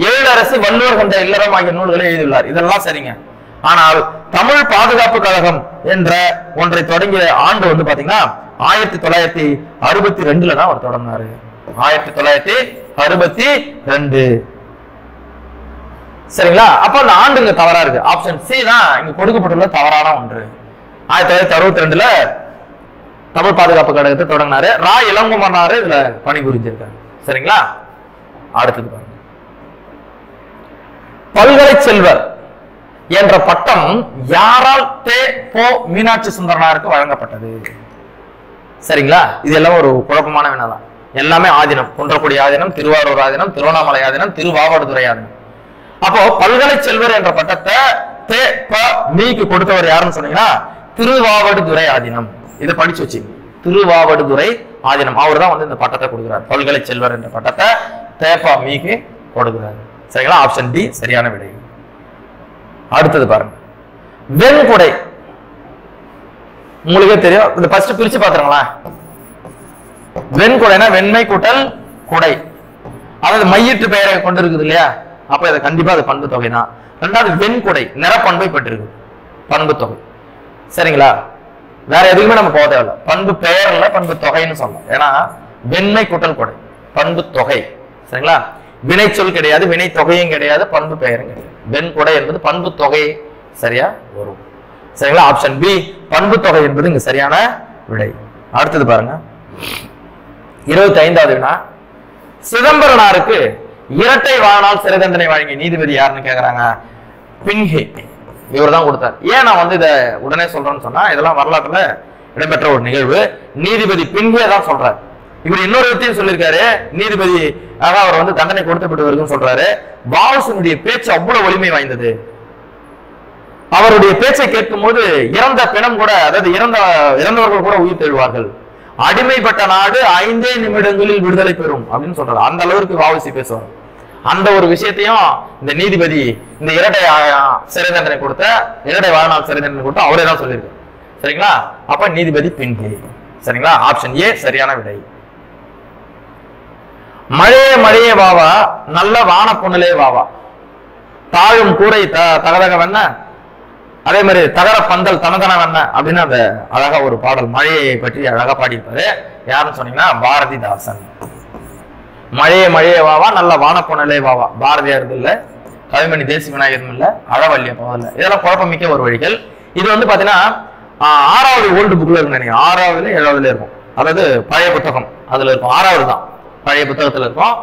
எழிலரசு வள்ளுவர் கொண்ட இல்லறம் ஆகிய நூல்களை எழுதியுள்ளார். இதெல்லாம் சரிங்க. ஆனால் தமிழ் பாதுகாப்பு கழகம் என்ற ஒன்றை தொடங்கிய ஆண்டு வந்து பாத்தீங்கன்னா 1962 தான் அவர் தொடங்கினாரு. 1962. சரிங்களா? அப்ப அந்த ஆண்டுங்க தவறா இருக்கு. ஆப்ஷன் சி தான் இங்க கொடுக்கப்பட்டுள்ள தவறான ஒன்று. 1962 தமிழ் பாதுகாப்பு கழகத்தை தொடங்கினாரு. ரா இளங்குமரனாரு இதுல பணிபுரிஞ்சிருக்காரு. சரிங்களா? அடுத்தது பாருங்க. பல்கலை செல்வர் என்ற பட்டம் யாரால் மீனாட்சி சுந்தரனாருக்கு வழங்கப்பட்டது? சரிங்களா? இது எல்லாம் ஒரு குழப்பமான வினாதான். எல்லாமே ஆதீனம். குன்றக்குடி ஆதீனம், திருவாரூர் ஆதீனம், திருவண்ணாமலை ஆதீனம், திருவாவடுதுறை ஆதீனம். அப்போ பல்கலை செல்வர் என்ற பட்டத்தை மீக்கு கொடுத்தவர் யாருன்னு சொன்னீங்கன்னா திருவாவடுதுறை ஆதீனம். இதை படிச்சு வச்சு, திருவாவடுதுறை ஆதீனம் அவர் தான் வந்து இந்த பட்டத்தை கொடுக்கிறார். பல்கலை செல்வர் என்ற பட்டத்தை தேப்பா மீக்கு கொடுக்கிறார். சரிங்களா? ஆப்ஷன் டி சரியான விடை. அடுத்தது பாருங்க. வெண்குடை உங்களுக்கே தெரியும். இந்த ஃபர்ஸ்ட் பிரிச்சு பாத்துறீங்களா? வெண்குடைனா வெண்மை கூட்டல் குடை, அதாவது மையிட்டு பெயரை கொண்டு இருக்குது இல்லையா? அப்ப இதை கண்டிப்பா அது பண்பு தொகை தான். ரெண்டாவது வெண்குடை நிறப்பண்பை பெற்றிருக்கு, பண்பு தொகை. சரிங்களா? வேற எதுவுமே நம்ம போக தேவையில்ல. பண்பு பெயர் இல்ல, பண்பு தொகைன்னு சொல்லலாம். ஏன்னா வெண்மை கூட்டல் குடை பண்பு தொகை. சரிங்களா? வினை சொல் கிடையாது, வினை தொகையும் கிடையாது, பண்பு பெயரும் கிடையாது. வெண்குடை என்பது பண்பு தொகை சரியா வரும். சரிங்களா? ஆப்ஷன் பி பண்பு தொகை என்பது இங்க சரியான விடை. அடுத்தது பாருங்க. 25வது வினா. சிதம்பரனாருக்கு இரட்டை வாழ்நாள் சிறை தண்டனை வழங்கிய நீதிபதி யாருன்னு கேக்குறாங்க. பின்ஹே. இவர் தான் கொடுத்தார். ஏன் நான் வந்து இதை உடனே சொல்றேன்னு சொன்னா, இதெல்லாம் வரலாற்றுல இடம்பெற்ற ஒரு நிகழ்வு. நீதிபதி பின்ஹே தான் சொல்றாரு. இவர் இன்னொரு விதத்தையும் சொல்லியிருக்காரு. நீதிபதி அவர் வந்து தண்டனை கொடுக்கப்பட்டு வருதுன்னு சொல்றாரு. வாவுசினுடைய பேச்சு அவ்வளவு வலிமை வாய்ந்தது. அவருடைய பேச்சை கேட்கும் போது இறந்த பிணம் கூட, அதாவது இறந்தவர்கள் கூட உயிர் தெழுவார்கள். அடிமைப்பட்ட நாடு 5 நிமிடங்களில் விடுதலை பெறும் அப்படின்னு சொல்றாரு. அந்த அளவுக்கு வாவுசி பேசுவார். அந்த ஒரு விஷயத்தையும் இந்த நீதிபதி இந்த இரட்டை சிறை தண்டனை கொடுத்த, இரட்டை வாழ்நாள் சிறை தண்டனை கொடுத்த அவரே தான் சொல்லியிருக்காரு. சரிங்களா? அப்ப நீதிபதி பின்ஹே. சரிங்களா? ஆப்ஷன் ஏ சரியான விடை. மழையே மழையே வாவா, நல்ல வான பொண்ணுலே வாவா, தாழும் கூரை தகதக வண்ண, அதே மாதிரி தகர பந்தல் தனதன வண்ண அப்படின்னு அந்த அழகா ஒரு பாடல் மழையை பற்றி அழகா பாடியிருப்பாரு. யாருன்னு சொன்னீங்கன்னா பாரதிதாசன். மழையே மழையே வாவா, நல்ல வான பொண்ணுலே வாவா. பாரதியார் இல்ல, கவிமணி தேசிய விநாயகரும் இல்ல, அழவல்லிய போதில்ல. இதெல்லாம் குழப்பமிக்க ஒரு வழிகள். இது வந்து பாத்தீங்கன்னா 6வது ஓல்டு புக்ல இருக்கு நினைக்கிறேன். 6வதுல 7வதுல இருக்கும். அதாவது பழைய புத்தகம் அதுல இருக்கும். 6வது தான் பழைய புத்தகத்துல இருக்கும்.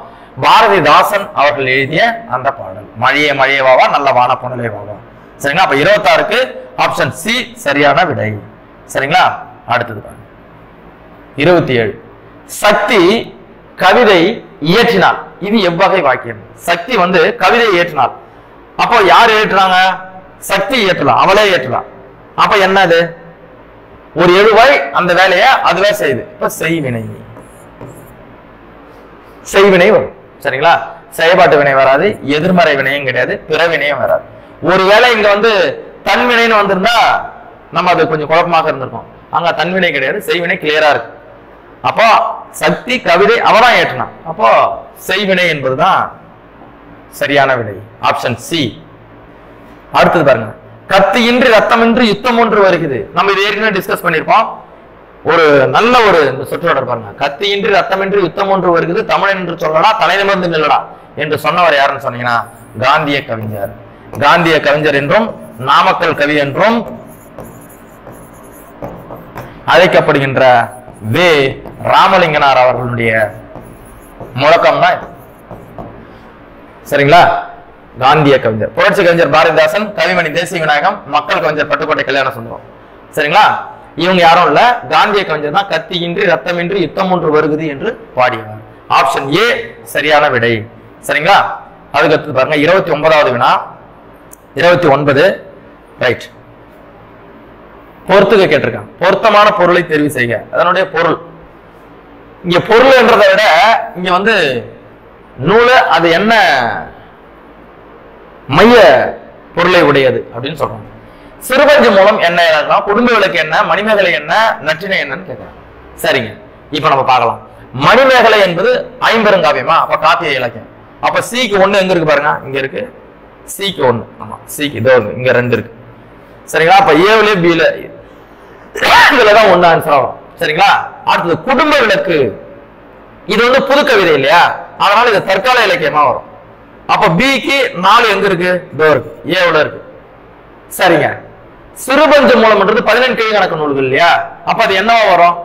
பாரதிதாசன் அவர்கள் எழுதிய அந்த பாடல் மழையே மழையே வாவா, நல்ல வான பொண்ணுலே வாவா. சரிங்களா? அப்ப 26க்கு ஆப்ஷன் சி சரியான விடை. சரிங்களா? அடுத்தது பாருங்க. 27. சக்தி கவிதை இயற்றினாள். இது எவ்வகை வாக்கியம்? சக்தி வந்து கவிதை இயற்றினாள். அப்போ யார் ஏற்றுறாங்க? சக்தி ஏற்றலாம், அவளே ஏற்றலாம். அப்ப என்னது? ஒரு எழுவாய் அந்த வேலையை அதுவே செய்யுது. இப்ப செய்வினை, செய்வினை வரும். சரிங்களா? செயல்பாட்டு வினை வராது, எதிர்மறை வினையும் கிடையாது, பிறவினையும் வராது. ஒருவேளை இங்க வந்து தன்வினைன்னு வந்திருந்தா நம்ம அது கொஞ்சம் குழப்பமாக இருந்திருக்கும். அங்க தன்வினை கிடையாது, செய்வினை கிளியரா இருக்கு. அப்போ சக்தி கவிதை அவதான் ஏற்றினான். அப்போ செய்வினை என்பதுதான் சரியான விடை. Option C. அடுத்தது பாருங்க. கத்தியின்றி ரத்தமின்றி யுத்தம் ஒன்று வருகிறது. நம்ம இது ஏற்கனவே டிஸ்கஸ் பண்ணிருப்போம். ஒரு நல்ல ஒரு சொற்றொடர் பாருங்க. கத்தியின்றி ரத்தமின்றி யுத்தம் ஒன்று வருகிறது, தமிழன் என்று சொல்லடா, தலை நிமிர்ந்து நில்லடா என்று சொன்னவர் யாருன்னு சொன்னீங்கன்னா காந்திய கவிஞர். காந்திய கவிஞர் என்றும் நாமக்கல் கவி என்றும் அழைக்கப்படுகின்ற வே ராமலிங்கனார் அவர்களுடைய முழக்கம் தான். சரிங்களா? காந்திய கவிஞர். புரட்சி கவிஞர் பாரதிதாசன், கவிமணி தேசிய விநாயகம், மக்கள் கவிஞர் பட்டுக்கோட்டை கல்யாண சுந்தரம். சரிங்களா? இவங்க யாரும் இல்ல, காந்திய கவிஞர் தான் கத்தியின்றி ரத்தமின்றி யுத்தம் ஒன்று வருகிறது என்று பாடியவர். ஆப்ஷன் ஏ சரியான விடை. சரிங்களா? அதுக்கு பாருங்க. 29வது வினா. 29 ரைட். பொறுத்துக்க கேட்டிருக்காங்க. பொருத்தமான பொருளை தெரிவு செய்க. அதனுடைய பொருள் இங்க பொருள் என்றதை விட இங்க வந்து நூலு அது என்ன மைய பொருளை உடையது அப்படின்னு சொல்றாங்க. சிறுபஞ்சு மூலம் என்ன எழுதலாம், குடும்ப விளக்கு என்ன, மணிமேகலை என்ன, நற்றினை என்னன்னு கேட்கலாம். சரிங்க, இப்ப நம்ம பார்க்கலாம். மணிமேகலை என்பது ஐம்பெருங்காவியமா, அப்ப காப்பிய இலக்கியம். அப்ப சிக்கு 1 எங்க இருக்கு பாருங்க, இங்க இருக்கு. சிக்கு 1, ஆமா சிக்கு இதோ இங்க 2 இருக்கு. சரிங்களா? அப்ப ஏவுல பில இதுலதான் 1 ஆன்சர் ஆகும். சரிங்களா? அடுத்தது குடும்ப விளக்கு, இது வந்து புது கவிதை இல்லையா, அதனால இது தற்கால இலக்கியமா வரும். அப்ப பிக்கு 4 எங்க இருக்கு, இதோ இருக்கு, ஏவுல இருக்கு. சரிங்க. சிறுபஞ்சு மூலம்ன்றது 17 கீழ்கணக்கு நூல்கள் இல்லையா, அப்ப அது என்னவா வரும்?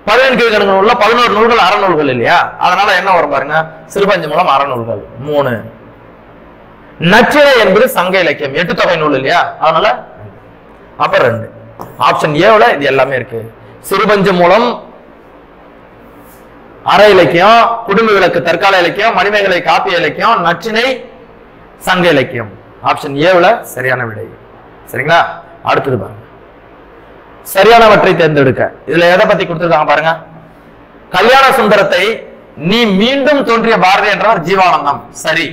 17 கீழ்கணக்கு நூல்ல 11 நூல்கள் அறநூல்கள் இல்லையா, அதனால என்ன வரும் பாருங்க, சிறுபஞ்சு மூலம் அறநூல்கள் 3. நற்றினை என்பது சங்க இலக்கியம் 8 தொகை நூல் இல்லையா, அதனால அப்ப 2. ஆப்ஷன் ஏவுல இது எல்லாமே இருக்கு. சிறுபஞ்சு மூலம் அற இலக்கியம், குடும்ப விளக்கு தற்கால இலக்கியம், மணிமேகலை காப்பிய இலக்கியம், நற்றினை சங்க இலக்கியம். ஆப்ஷன் ஏவுல சரியான விடை. சரிங்களா? அடுத்தது பாருங்க, சரியானவற்றை தேர்ந்தெடுக்க. இதுல எதை பத்தி கொடுத்திருக்காங்க பாருங்க. கல்யாண சுந்தரத்தை நீ மீண்டும் தோன்றிய பாரதி என்றவர் ஜீவானந்தம். சரி.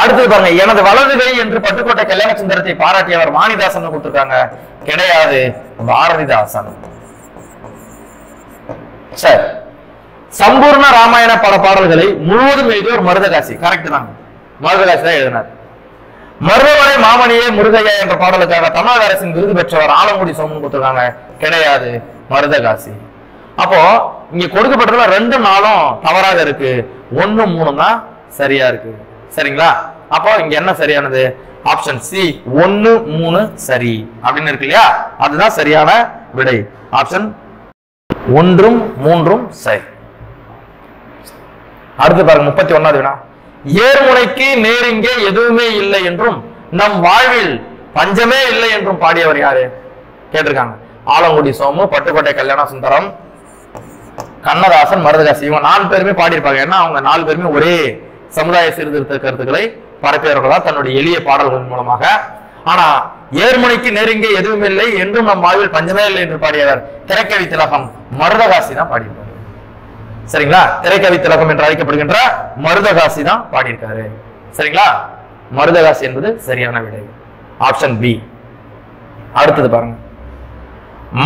அடுத்தது பாருங்க, எனது வலது கை என்று பட்டுக்கோட்டை கல்யாண சுந்தரத்தை பாராட்டியவர் வாணிதாசன் கொடுத்திருக்காங்க. கிடையாது, பாரதிதாசன். சரி. சம்பூர்ண ராமாயண பல பாடல்களை முழுவதும் எழுதியவர் மருதகாசி. கரெக்ட் தான், மருதகாசி தான் எழுதினார். மருதவரை மாமணியே முருகையா என்ற பாடலுக்காக தமிழக அரசின் விருது பெற்றவர் ஆலங்குடி சோமன் கொடுத்திருக்காங்க. கிடையாது, மருதகாசி. அப்போ இங்க கொடுக்கப்பட்டதுல 2 4 தவறாக இருக்கு, 1 3 தான் சரியா இருக்கு. சரிங்களா? அப்போ இங்க என்ன சரியானது? ஆப்ஷன் சி 1 3 சரி அப்படின்னு இருக்கு இல்லையா, அதுதான் சரியான விடை. ஆப்ஷன் 1 3 சரி. அடுத்து பாருங்க 31வது வினா. ஏர்முனைக்கு நேரிங்கே எதுவுமே இல்லை என்றும் நம் வாழ்வில் பஞ்சமே இல்லை என்றும் பாடியவர் யாரு கேட்டிருக்காங்க. ஆலங்குடி சோமு, பட்டுக்கோட்டை கல்யாண சுந்தரம், கண்ணதாசன், மருதகாசி. இவங்க 4 பேருமே பாடியிருப்பாங்க. ஏன்னா அவங்க 4 பேருமே ஒரே சமுதாய சீர்திருத்த கருத்துக்களை பரப்பியவர்களா தன்னுடைய எளிய பாடல்கள் மூலமாக. ஆனா ஏர்முனைக்கு நெருங்கிய எதுவும் இல்லை என்றும் நம் வாழ்வில் பஞ்சமே இல்லை என்று பாடியவர் திரைக்கவி திலகம் மருதகாசி தான் பாடியிருப்பார். சரிங்களா? திரைக்கவி திலகம் என்று அழைக்கப்படுகின்ற மருதகாசி தான் பாடியிருக்காரு. சரிங்களா? மருதகாசி என்பது சரியான விடை. Option B. அடுத்தது பாருங்க,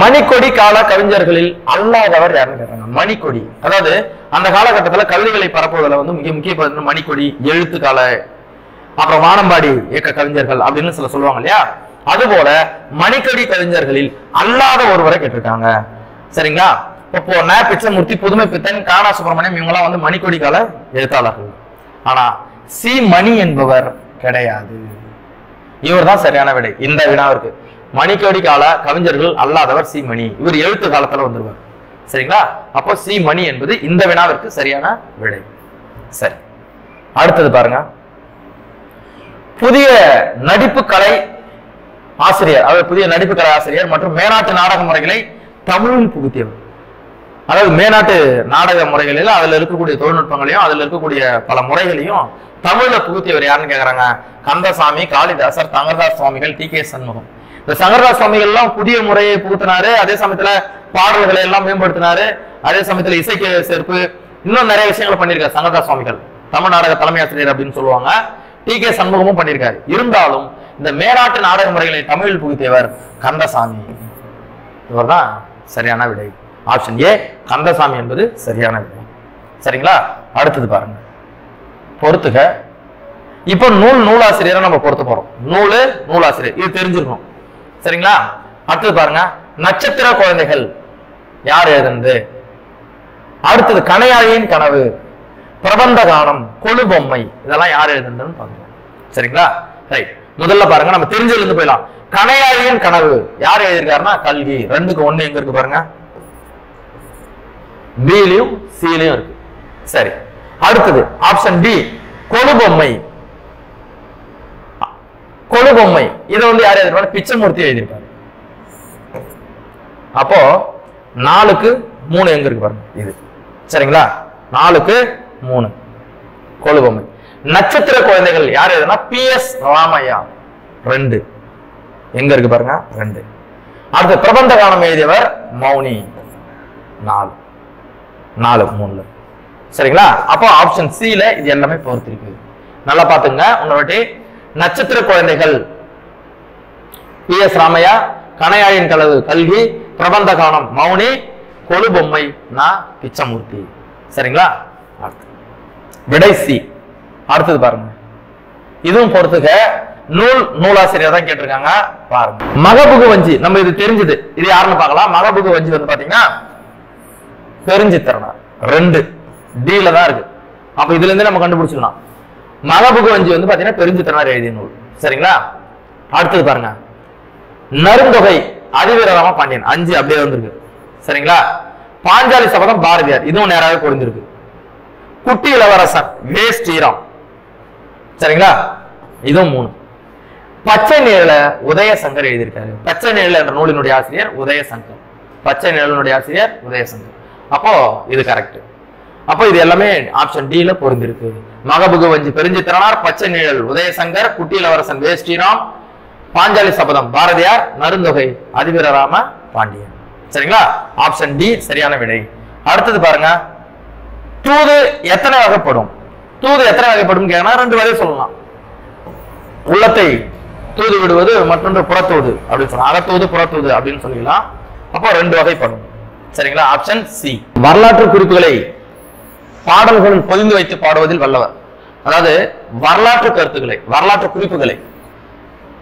மணிக்கொடி கால கவிஞர்களில் அல்லாதவர் யாருன்னு கேட்றாங்க. மணிக்கொடி, அதாவது அந்த காலகட்டத்தில் கவிதைகளை பரப்புவதில் வந்து முக்கிய மணிக்கொடி, எழுத்து கால, அப்புறம் வானம்பாடி இயக்க கவிஞர்கள் அப்படின்னு சொல்லுவாங்க இல்லையா, அதுபோல மணிக்கொடி கவிஞர்களில் அல்லாத ஒருவரை கேட்டிருக்காங்க. சரிங்களா? இப்போ பிச்சமூர்த்தி, புதுமை பித்தன், கானா சுப்பிரமணியம் இவங்கெல்லாம் வந்து மணிக்கொடி கால எழுத்தாளர்கள். ஆனா சி மணி என்பவர் கிடையாது. இவர் தான் சரியான விடை இந்த வினாவிற்கு. மணிக்கொடி கால கவிஞர்கள் அல்லாதவர் சி மணி, இவர் எழுத்து காலத்துல வந்துருவார். சரிங்களா? அப்போ சி மணி என்பது இந்த வினாவிற்கு சரியான விடை. சரி. அடுத்தது பாருங்க, புதிய நடிப்பு கலை ஆசிரியர், அதாவது புதிய நடிப்பு கலை ஆசிரியர் மற்றும் மேனாட்டு நாடக முறைகளை தமிழில் புகுத்தியவர். அதாவது மேனாட்டு நாடக முறைகளில் அதுல இருக்கக்கூடிய தொழில்நுட்பங்களையும் அதுல இருக்கக்கூடிய பல முறைகளையும் தமிழ்ல புகுத்தியவர் யாருன்னு கேக்குறாங்க. கந்தசாமி, காளிதாசர், சங்கரதாஸ் சுவாமிகள், டி.கே. சண்முகம். இந்த சங்கரதாஸ் சுவாமிகள் எல்லாம் புதிய முறையை புகுத்தினாரு, அதே சமயத்துல பாடல்களை எல்லாம் மேம்படுத்தினாரு, அதே சமயத்துல இசைக்கு சேர்ப்பு, இன்னும் நிறைய விஷயங்களை பண்ணியிருக்காரு சங்கரதாஸ் சுவாமிகள். தமிழ் நாடக தலைமை ஆசிரியர் அப்படின்னு சொல்லுவாங்க. டி.கே. சண்முகமும் பண்ணியிருக்காரு. இருந்தாலும் இந்த மேனாட்டு நாடக முறைகளை தமிழில் புகுத்தியவர் கந்தசாமி. இவர் தான் சரியான விடை. ஆப்ஷன் ஏ கந்தசாமி என்பது சரியான விடை. சரிங்களா? அடுத்தது பாருங்க, பொறுத்துக. இப்போ நூலாசிரியரை நம்ம பொறுத்து போறோம். நூலாசிரியர் இது தெரிஞ்சிருக்கணும். சரிங்களா? அடுத்தது பாருங்க, நட்சத்திர குழந்தைகள் யார் எழுதுனது? அடுத்தது கணையாழியின் கனவு, பிரபந்த கானம், கொழு பொம்மை, இதெல்லாம் யார் எழுதுனதுன்னு பாருங்க. சரிங்களா? ரைட். முதல்ல பாருங்க, நம்ம தெரிஞ்சதுல இருந்து போயிடலாம். கணையாழியின் கனவு யார் எழுதியிருக்காருன்னா கல்கி. 2க்கு 1 எங்க இருக்கு பாருங்க, பிலையும் சிலையும் இருக்கு. சரி. அடுத்தது ஆப்ஷன் டி கொழு பொம்மை. இதை வந்து யார் எழுதிருப்பாரு? பிச்சமூர்த்தி எழுதியிருப்பாரு. அப்போ 4க்கு 3 எங்க இருக்கு பாருங்க, இது. சரிங்களா? 4க்கு 3 கொழு பொம்மை. நட்சத்திர குழந்தைகள் யார் எழுதுனா பி.எஸ். ராமையா. 2 எங்க இருக்கு பாருங்க, 2. அடுத்து பிரபந்த கானம் எழுதியவர் மௌனி. 4 4 3. சரிங்களா? அப்போ ஆப்ஷன் சில இது எல்லாமே பொறுத்திருக்கு. நல்லா பாத்துங்க. உன்னோட நட்சத்திர குழந்தைகள் PS ராமையா, கணையாழின் கலவு கல்வி, பிரபந்த கானம் மௌனி, கொலு பொம்மை பிச்சமூர்த்தி. சரிங்களா? விடை சி. அடுத்தது பாருங்க, இதுவும் பொறுத்துக்க. நூலாசிரியர் தான் கேட்டிருக்காங்க. பாருங்க, மகபுகு வஞ்சி. நம்ம இது தெரிஞ்சது. இது யாருன்னு பார்க்கலாம். மகபுகு வஞ்சி வந்து பாத்தீங்கன்னா பெருஞ்சித்திரனார். 2 D-ல தான் இருக்கு. அப்ப இதுல இருந்து நம்ம கண்டுபிடிச்சிடலாம். மகபுகு வஞ்சி வந்து பாத்தீங்கன்னா பெருஞ்சித்திரனார் எழுதிய நூல். சரிங்களா? அடுத்தது பாருங்க, நருந்தொகை அதிவீரராம பாண்டியன். 5 அப்படியே வந்திருக்கு. சரிங்களா? பாஞ்சாலி சபதம் பாரதியார். இதுவும் நேராக பொருந்திருக்கு. குட்டி இளவரசன் வே ஸ்ரீராம். சரிங்களா? இதுவும் 3. பச்சை நிழல உதயசங்கர் எழுதியிருக்காரு. பச்சை நிழல் என்ற நூலினுடைய ஆசிரியர் உதயசங்கர். பச்சை நிழலினுடைய ஆசிரியர் உதயசங்கர். அப்போ இது கரெக்ட். அப்போ இது எல்லாமே ஆப்ஷன் D-ல பொருந்திருக்கு. மகபுகு வஞ்சி பெருஞ்சித்திரனார், பச்சை நிழல் உதயசங்கர், குட்டி இளவரசன் வே ஸ்ரீராம், பாஞ்சாலி சபதம் பாரதியார், நருந்தொகை அதிவீரராம பாண்டியன். சரிங்களா? ஆப்ஷன் D சரியான விடை. அடுத்தது பாருங்க, தூது எத்தனை வகைப்படும்? தூது எத்தனை வகைப்படும் கேட்டா 2 வகை சொல்லலாம். உள்ளத்தை தூது விடுவது, மற்றொன்று புறத்தூது அப்படின்னு சொல்லலாம். அகத்தூது புறத்தூது அப்படின்னு சொல்லிக்கலாம். அப்போ 2 வகைப்படும். சரிங்களா? Option C. வரலாற்று குறிப்புகளை பாடல்களில் பொதிந்து வைத்து பாடுவதில் வல்லவர். அதாவது வரலாற்று கருத்துக்களை, வரலாற்று குறிப்புகளை,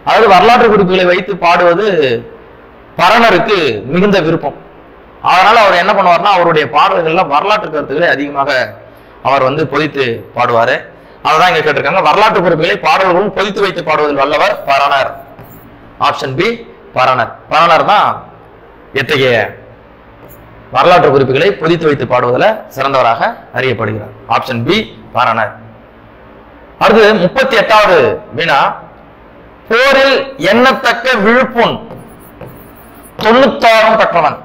அதாவது வரலாற்று குறிப்புகளை வைத்து பாடுவது பரணருக்கு மிகுந்த விருப்பம். அதனால அவர் என்ன பண்ணுவார்னா, அவருடைய பாடல்கள்ல வரலாற்று கருத்துக்களை அதிகமாக அவர் வந்து பொதித்து பாடுவாரு. அதான் இங்க கேட்டிருக்காங்க. வரலாற்று குறிப்புகளை பாடல்களும் பொதித்து வைத்து பாடுவதில் வல்லவர் பரணர். Option B Paranar. பரணர் தான் எத்தகைய வரலாற்று குறிப்புகளை பொதித்து வைத்து பாடுவதில் சிறந்தவராக அறியப்படுகிறார். Option B Paranar. அடுத்து 38வது வினா, போரில் எண்ணத்தக்க விழுப்புண் 96 பெற்றவன்.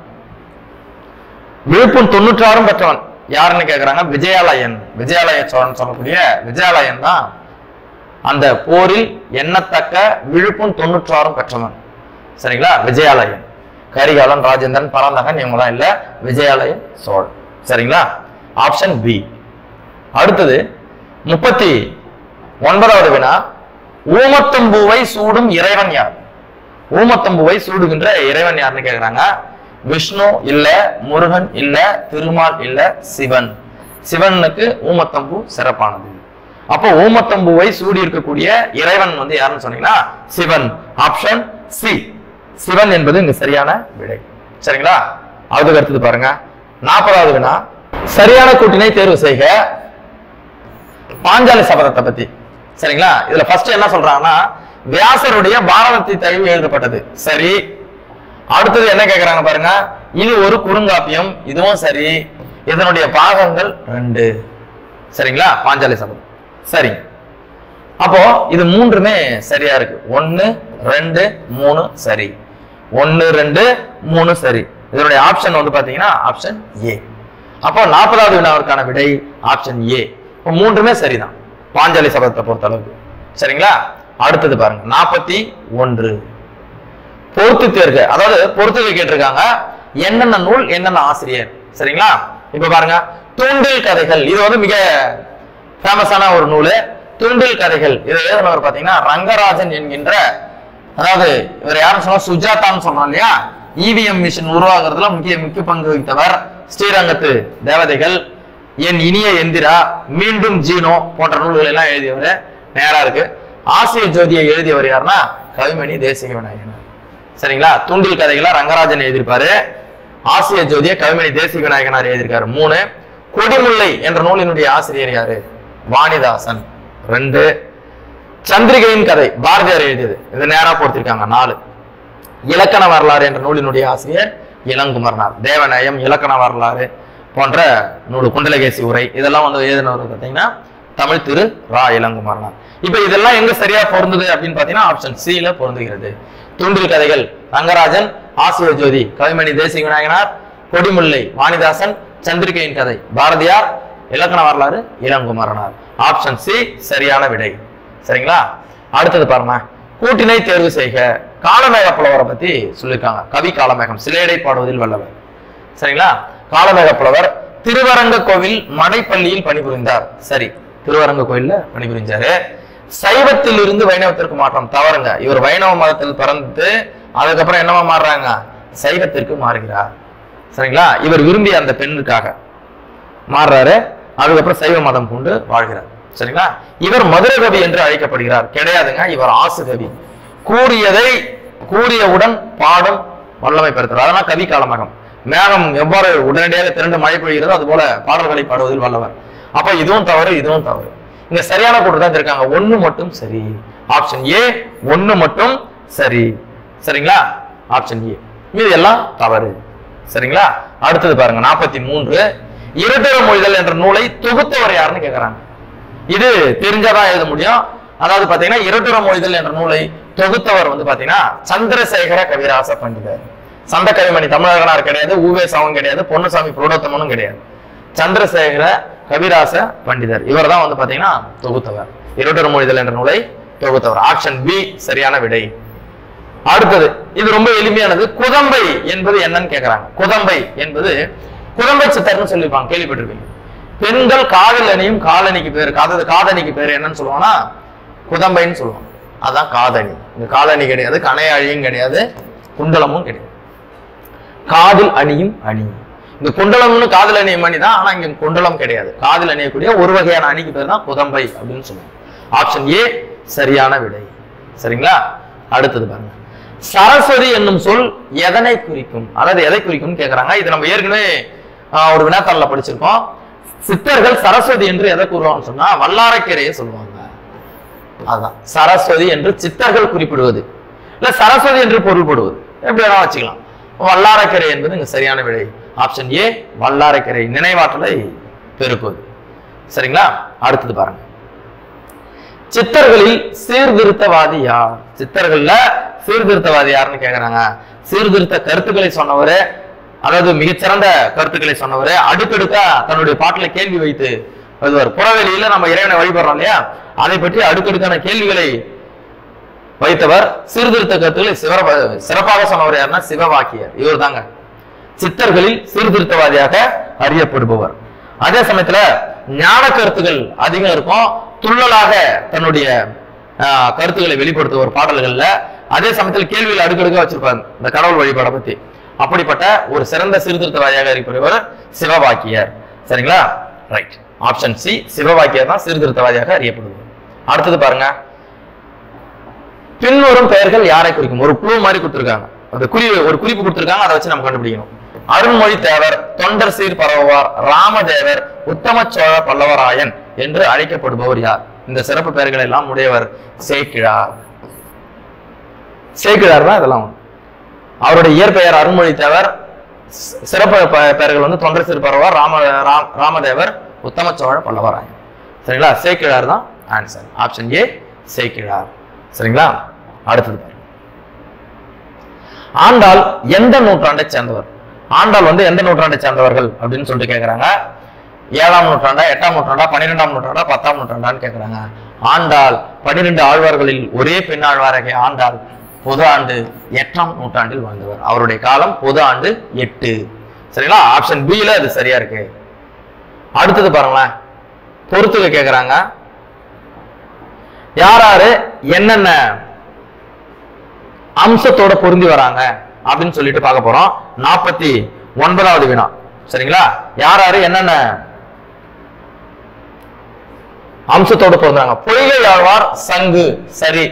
விழுப்புண் 96 பெற்றவன் யாருன்னு கேக்குறாங்க. விஜயாலயன். விஜயாலய சோழன் சொல்லக்கூடிய விஜயாலயன் தான் அந்த போரில் எண்ணத்தக்க விழுப்புண் 96 பெற்றவன். சரிங்களா? விஜயாலயன். கரிகாலன், ராஜேந்திரன், பராந்தகன் இவங்கலாம் இல்ல, விஜயாலயன் சோழன். சரிங்களா? Option B. அடுத்தது 39வது வினா, ஊமத்தம்பூவை சூடும் இறைவன் யார்? ஊமத்தம்பூவை சூடுகின்ற இறைவன் யாருன்னு கேக்குறாங்க. விஷ்ணு இல்ல, முருகன் இல்ல, திருமால் இல்ல, சிவன். சிவனுக்கு ஊமத்தம்பூ சிறப்பானது. அப்போ ஊமத்தம்பூவை சூடி இருக்கக்கூடிய இறைவன் வந்து யாருன்னு சொன்னீங்கன்னா சிவன். Option C. சிவன் என்பது இங்க சரியான விடை. சரிங்களா? அதுக்கு அடுத்தது பாருங்க, 40வது வினா, சரியான கூட்டினை தேர்வு செய்க. பாஞ்சாலி சபதத்தை பத்தி. சரிங்களா? இதுல ஃபர்ஸ்ட் என்ன சொல்றாங்கன்னா, வியாசருடைய பாரதத்தை தழுவி எழுதப்பட்டது. சரி. அடுத்தது என்ன கேக்குறாங்க பாருங்க, இது ஒரு குறுங்காப்பியம். இதுவும் சரி. இதனுடைய பாகங்கள் 2. சரிங்களா? பாஞ்சாலி சபதம். சரி. அப்போ இது 3மே சரியா இருக்கு. 1 2 3 சரி. 1 2 3 சரி. இதனுடைய ஆப்ஷன் வந்து பாத்தீங்கன்னா ஆப்ஷன் ஏ. அப்போ 40வது வினாவிற்கான விடை ஆப்ஷன் ஏ. இப்போ 3மே சரிதான் பாஞ்சாலி சபதத்தை பொறுத்த அளவுக்கு. சரிங்களா? அடுத்தது பாருங்க, 41 பொறுத்து தேர்க. அதாவது பொறுத்துக கேட்டிருக்காங்க. என்னென்ன நூல், என்னென்ன ஆசிரியர். சரிங்களா? இப்ப பாருங்க, தூண்டில் கதைகள். இது வந்து மிக ஃபேமஸான ஒரு நூல். தூண்டில் கதைகள் இதை எழுதினவர் பாத்தீங்கன்னா ரங்கராஜன் என்கின்ற, அதாவது இவர் யாரும் சொன்னா சுஜாதான்னு சொல்றோம் இல்லையா, இவிஎம் மிஷின் உருவாக்குறதுல முக்கிய பங்கு வகித்தவர். ஸ்ரீரங்கத்து தேவதைகள், என் இனிய எந்திரா, மீண்டும் ஜீனோ போன்ற நூல்கள் எல்லாம் எழுதியவர். நேரா இருக்கு. ஆசிய ஜோதியை எழுதியவர் யாருன்னா கவிமணி தேசிக விநாயகனார். சரிங்களா? தூண்டில் கதைகளை ரங்கராஜன் எழுதியிருப்பாரு. ஆசிய ஜோதியை கவிமணி தேசிக விநாயகனார் எழுதியிருக்காரு. 3. கொடிமுல்லை என்ற நூலினுடைய ஆசிரியர் யாரு? வாணிதாசன். 2. சந்திரிகையின் கதை பாரதியார் எழுதியது. இது நேரா போட்டிருக்காங்க. 4. இலக்கண வரலாறு என்ற நூலினுடைய ஆசிரியர் இளங்குமரனார். தேவநயம், இலக்கண வரலாறு போன்ற நூல், குண்டலகேசி உரை இதெல்லாம் வந்து எழுதினவர் பார்த்தீங்கன்னா தமிழ் திரு ரா இளங்குமரனார். இப்ப இதெல்லாம் எங்க சரியா பொருந்தது அப்படின்னு பாத்தீங்கன்னா ஆப்ஷன் சி-ல பொருந்துகிறது. தூண்டில் கதைகள் ரங்கராஜன், ஆசிய ஜோதி கவிமணி தேசிக விநாயகனார், கொடிமுல்லை வாணிதாசன், சந்திரிகையின் கதை பாரதியார், இலக்கண வரலாறு இளங்குமரனார். ஆப்ஷன் சி சரியான விடை. சரிங்களா? அடுத்தது பாருங்க, கூட்டினை தேர்வு செய்க. காலமேக புலவரை பத்தி சொல்லியிருக்காங்க. கவி காலமேகம், சிலையடை பாடுவதில் வல்லவர். சரிங்களா? காலமேக புலவர் திருவரங்க கோவில் மடைப்பள்ளியில் பணிபுரிந்தார். சரி, திருவரங்க கோயில்ல பணிபுரிஞ்சாரு. சைவத்தில் இருந்து வைணவத்திற்கு மாற்றம் தவறுங்க. இவர் வைணவ மதத்தில் பிறந்து அதுக்கப்புறம் என்னவா மாறுறாங்க? சைவத்திற்கு மாறுகிறார். சரிங்களா? இவர் விரும்பிய அந்த பெண்ணுக்காக மாறுறாரு. அதுக்கப்புறம் சைவ மதம் கொண்டு வாழ்கிறார். சரிங்களா? இவர் மதுர கவி என்று அழைக்கப்படுகிறார். கிடையாதுங்க, இவர் ஆசு கவி. கூறியதை கூறியவுடன் பாடும் வல்லமை பெறுகிறார். அதனால் கவி காலமேகம். மேகம் எவ்வாறு உடனடியாக திரண்டு மழை பொழிகிறதோ அது போல பாடல்களை பாடுவதில் வல்லவர். அப்ப இதுவும் தவறு, இதுவும் தவறு. இங்க சரியான கூட்டு தான் இருக்காங்க. ஒண்ணு மட்டும் சரி. ஆப்ஷன் ஏ ஒண்ணு மட்டும் சரி. சரிங்களா? Option A. மீது எல்லாம் தவறு. சரிங்களா? அடுத்தது பாருங்க 43. இருதர மொழிதல் என்ற நூலை தொகுத்தவர் யாருன்னு கேக்குறாங்க. இது தெரிஞ்சாதான் எழுத முடியும். அதாவது பாத்தீங்கன்னா இருதர மொழிதல் என்ற நூலை தொகுத்தவர் வந்து பாத்தீங்கன்னா சந்திரசேகர கவிராச பண்டிதர். சந்த கவிமணி தமிழகனார் கிடையாது, ஊவேசாவும் கிடையாது, பொன்னுசாமி புரோடத்தமனும் கிடையாது. சந்திரசேகர கவிராச பண்டிதர் இவர் தான் வந்து பாத்தீங்கன்னா தொகுத்தவர். இருதர மொழிதல் என்ற நூலை தொகுத்தவர். ஆப்ஷன் பி சரியான விடை. அடுத்தது இது ரொம்ப எளிமையானது. குதம்பை என்பது என்னன்னு கேக்குறாங்க. குதம்பை என்பது குதம்பை சித்தர்னு சொல்லிருப்பாங்க, கேள்விப்பட்டிருப்பீங்க. பெண்கள் காதல் அணியும் காலணிக்கு பேரு, அதாவது காதணிக்கு பேரு என்னன்னு சொல்லுவாங்கன்னா குதம்பைன்னு சொல்லுவாங்க. அதான் காதணி. இந்த காலணி கிடையாது, கணையாழியும் கிடையாது, குண்டலமும் கிடையாது. காதில் அணியும் அணி. இந்த குண்டலம்னு காதல் அணியும் அணி தான், ஆனா இங்க குண்டலம் கிடையாது. காதில் அணியக்கூடிய ஒரு வகையான அணிக்கு பேர் தான் குதம்பை அப்படின்னு சொல்லுவாங்க. ஆப்ஷன் ஏ சரியான விடை. சரிங்களா? அடுத்தது பாருங்க. சரஸ்வதி என்னும் சொல் எதனை குறிக்கும்? அதாவது எதை குறிக்கும் கேக்குறாங்க. இது நம்ம ஏற்கனவே ஒரு வினாத்தாள்ல படிச்சிருக்கோம். சித்தர்கள் சரஸ்வதி என்று எதை கூறுவாங்கன்னு சொன்னா வல்லாரக்கரையை சொல்லுவாங்க. அதுதான் சரஸ்வதி என்று சித்தர்கள் குறிப்பிடுவது, இல்ல சரஸ்வதி என்று பொருள்படுவது, எப்படி வேணா வச்சுக்கலாம். வல்லாரக்கரை என்பது இங்க சரியான விடை. ஆப்ஷன் ஏ வல்லாரக்கரை, நினைவாற்றலை பெருக்குவது. சரிங்களா? அடுத்தது பாருங்க. சித்தர்களில் சீர்திருத்தவாதி யார்? சித்தர்கள்ல சீர்திருத்தவாதி யாருன்னு கேக்குறாங்க. சீர்திருத்த கருத்துக்களை சொன்னவரு, அதாவது மிகச்சிறந்த கருத்துக்களை சொன்னவரு, அடுக்கடுக்கா தன்னுடைய பாட்டுல கேள்வி வைத்து எழுதுவார். புறவெளியில நம்ம இறைவனை வழிபடுறோம் இல்லையா, அதை பற்றி அடுக்கடுக்கான கேள்விகளை வைத்தவர். சீர்திருத்த கருத்துக்களை சிறப்பாக சொன்னவர் யாருன்னா சிவவாக்கியர். இவர் தாங்க சித்தர்களில் சீர்திருத்தவாதியாக அறியப்படுபவர். அதே சமயத்துல ஞான கருத்துக்கள் அதிகம் இருக்கும், துள்ளலாக தன்னுடைய கருத்துக்களை வெளிப்படுத்துவர் பாடல்கள்ல. அதே சமயத்தில் கேள்வியில் அடுக்கடுக்க வச்சிருப்பார் இந்த கடவுள் வழிபாடை பத்தி. அப்படிப்பட்ட ஒரு சிறந்த சீர்திருத்தவாதியாக அறியப்படுவர் சிவவாக்கியர். சரிங்களா? ரைட். ஆப்ஷன் சி சிவவாக்கியர் தான் சீர்திருத்தவாதியாக அறியப்படுவார். அடுத்தது பாருங்க. பின்வரும் பெயர்கள் யாரை குறிக்கும்? ஒரு குழு மாதிரி கொடுத்திருக்காங்க, அந்த ஒரு குறிப்பு கொடுத்திருக்காங்க, அதை வச்சு நம்ம கண்டுபிடிக்கணும். அருண்மொழி தேவர், தொண்டர் சீர் பரவுவார், ராமதேவர், உத்தம சோழ பல்லவராயன் என்று அழைக்கப்படுபவர் யார்? இந்த சிறப்பு பெயர்கள் எல்லாம் உடையவர் சேக்கிழார். சேக்கிழார் தான் இதெல்லாம். அவருடைய இயற்பெயர் அருண்மொழி தேவர், சிறப்பு பெயர்கள் வந்து தொண்டர் சீர் பரவுவார், ராமதேவர், உத்தம சோழ பல்லவராயன். சரிங்களா? சேக்கிழார் தான் ஆன்சர். Option A Sekkizhar. சரிங்களா? அடுத்தது ஆண்டாள் எந்த நூற்றாண்டை சேர்ந்தவர்? ஆண்டாள் வந்து எந்த நூற்றாண்டை சேர்ந்தவர்கள் அப்படின்னு சொல்லிட்டு கேக்குறாங்க. 7ஆம் நூற்றாண்டா, 8ஆம் நூற்றாண்டா, 12ஆம் நூற்றாண்டா, 10ஆம் நூற்றாண்டான்னு கேக்குறாங்க. ஆண்டாள் 12 ஆழ்வார்களில் ஒரே பெண் ஆழ்வாராகிய ஆண்டாள் பொது ஆண்டு 8ஆம் நூற்றாண்டில் வாழ்ந்தவர். அவருடைய காலம் பொது ஆண்டு 8. சரிங்களா? ஆப்ஷன் பி ல அது சரியா இருக்கு. அடுத்தது பாருங்களேன், பொறுத்துக்க கேக்குறாங்க. யாராரு என்னென்ன அம்சத்தோட பொருந்தி வராங்க அப்படின்னு சொல்லிட்டு பார்க்க போறோம். 49வது வினா. சரிங்களா? யாராரு என்னென்ன அம்சத்தோட பொருந்தாங்க? பொய்கை ஆழ்வார் சங்கு சரி,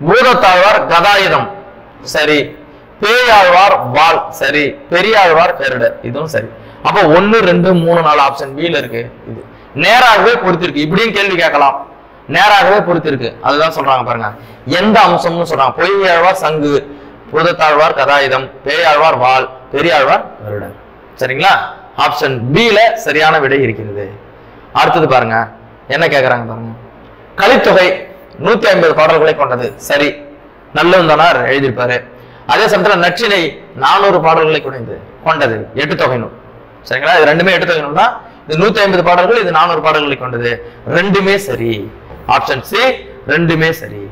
பூதத்தாழ்வார் கதாயுதம் சரி, பேயாழ்வார் வாள் சரி, பெரியாழ்வார் பெருடர் இதுவும் சரி. அப்போ 1 2 3 4 ஆப்ஷன் பி ல இருக்கு. இது நேராகவே பொறுத்திருக்கு. இப்படியும் கேள்வி கேட்கலாம், நேராகவே பொறுத்திருக்கு. அதுதான் சொல்றாங்க பாருங்க. எந்த அம்சம்னு சொல்றாங்க? பொய்யாழ்வார் சங்கு, பூதத்தாழ்வார் கதாயுதம், பேயாழ்வார் வாள், பெரியாழ்வார் பெருடர். சரிங்களா? ஆப்ஷன் பி ல சரியான விடை இருக்கிறது. அடுத்தது பாருங்க, என்ன கேக்குறாங்க பாருங்க. கலித்தொகை 150 பாடல்களை கொண்டது சரி, நல்லுந்தனார் எழுதியிருப்பாரு. அதே சமயத்துல நற்றினை 400 பாடல்களை கொண்டது 8 தொகை நூல். சரிங்களா? இது ரெண்டுமே 8 தொகை நூல் தான். இது 150 பாடல்கள், இது 400 பாடல்களை கொண்டது. ரெண்டுமே சரி. ஆப்ஷன் சி ரெண்டுமே சரி.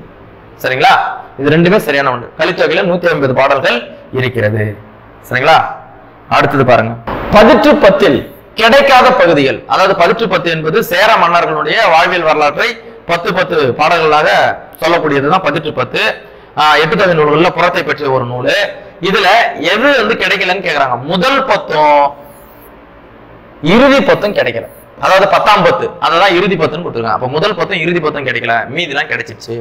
சரிங்களா? இது ரெண்டுமே சரியான ஒன்று. கலித்தொகையில 150 பாடல்கள் இருக்கிறது. சரிங்களா? அடுத்தது பாருங்க, பதிற்று பத்தில் கிடைக்காத பகுதிகள். அதாவது பதிற்று பத்து என்பது சேர மன்னர்களுடைய வாழ்வியல் வரலாற்றை 10 பாடல்களாக சொல்லக்கூடியதுதான் பதிற்று பத்து. 8 தொகை நூல்கள்ல புறத்தை பற்றிய ஒரு நூல். இதுல எது வந்து கிடைக்கலன்னு கேக்குறாங்க. முதல் பத்தும் இறுதி பத்தும் கிடைக்கல. அதாவது 10ஆம் பத்து அததான் இறுதி பத்துன்னு கொடுத்துருக்காங்க. அப்ப முதல் பத்தும் இறுதி பத்தும் கிடைக்கல, மீதி எல்லாம் கிடைச்சிருச்சு.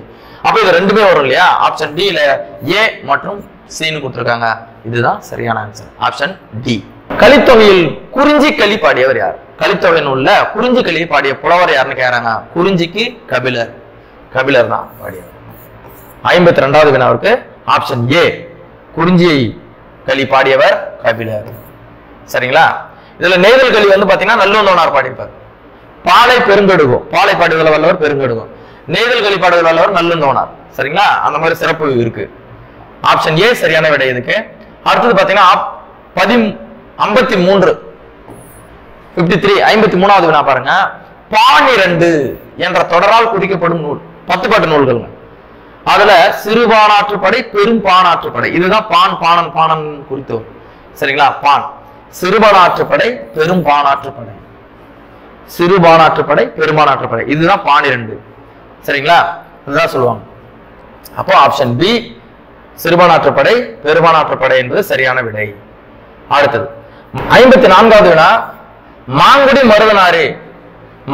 அப்ப இது ரெண்டுமே வரும் இல்லையா? ஆப்ஷன் டி ல ஏ மற்றும் சின்னு கொடுத்துருக்காங்க. இதுதான் சரியான ஆன்சர், ஆப்ஷன் டி. கலித்தொகையில் குறிஞ்சி களி பாடியவர் யார்? கலித்தொகை நூல்ல குறிஞ்சி களி பாடிய புலவர் யாருன்னு கேக்குறாங்க. குறிஞ்சிக்கு கபிலர், கபிலர் தான் பாடியவர். 52வது வினாவிற்கு ஆப்ஷன் ஏ, குறிஞ்சி களி பாடியவர் கபிலர். சரிங்களா? இதுல நெய்தல் களி வந்து பாத்தீங்கன்னா நல்லுந்தோனார் பாடியிருப்பார். பாலை பெருங்கடுகும், பாலை பாடுதல் வல்லவர் பெருங்கடுகும். நெய்தல் களி பாடுதல் வல்லவர் நல்லுந்தோனார். சரிங்களா? அந்த மாதிரி சிறப்பு இருக்கு. ஆப்ஷன் ஏ சரியான விடை இதுக்கு. அடுத்தது பாத்தீங்கன்னா 53 53வது வினா பாருங்க. 12 என்ற தொடரால் குறிக்கப்படும் நூல் 10 பாட்டு நூல்கள். அதுல சிறுபானாற்றுப்படை பெரும் பானாற்றுப்படை, இதுதான் பான் பாணன் பாணன் குறித்தோர். சரிங்களா? பான் சிறுபானாற்றுப்படை பெரும் பானாற்றுப்படை, சிறுபானாற்றுப்படை பெரும்பானாற்றுப்படை, இதுதான் 12. சரிங்களா? இதுதான் சொல்லுவாங்க. அப்போ ஆப்ஷன் பி சிறுபானாற்றுப்படை பெரும்பானாற்றுப்படை என்பது சரியான விடை. அடுத்தது 54வது வினா. மாங்குடி மருதனாரே,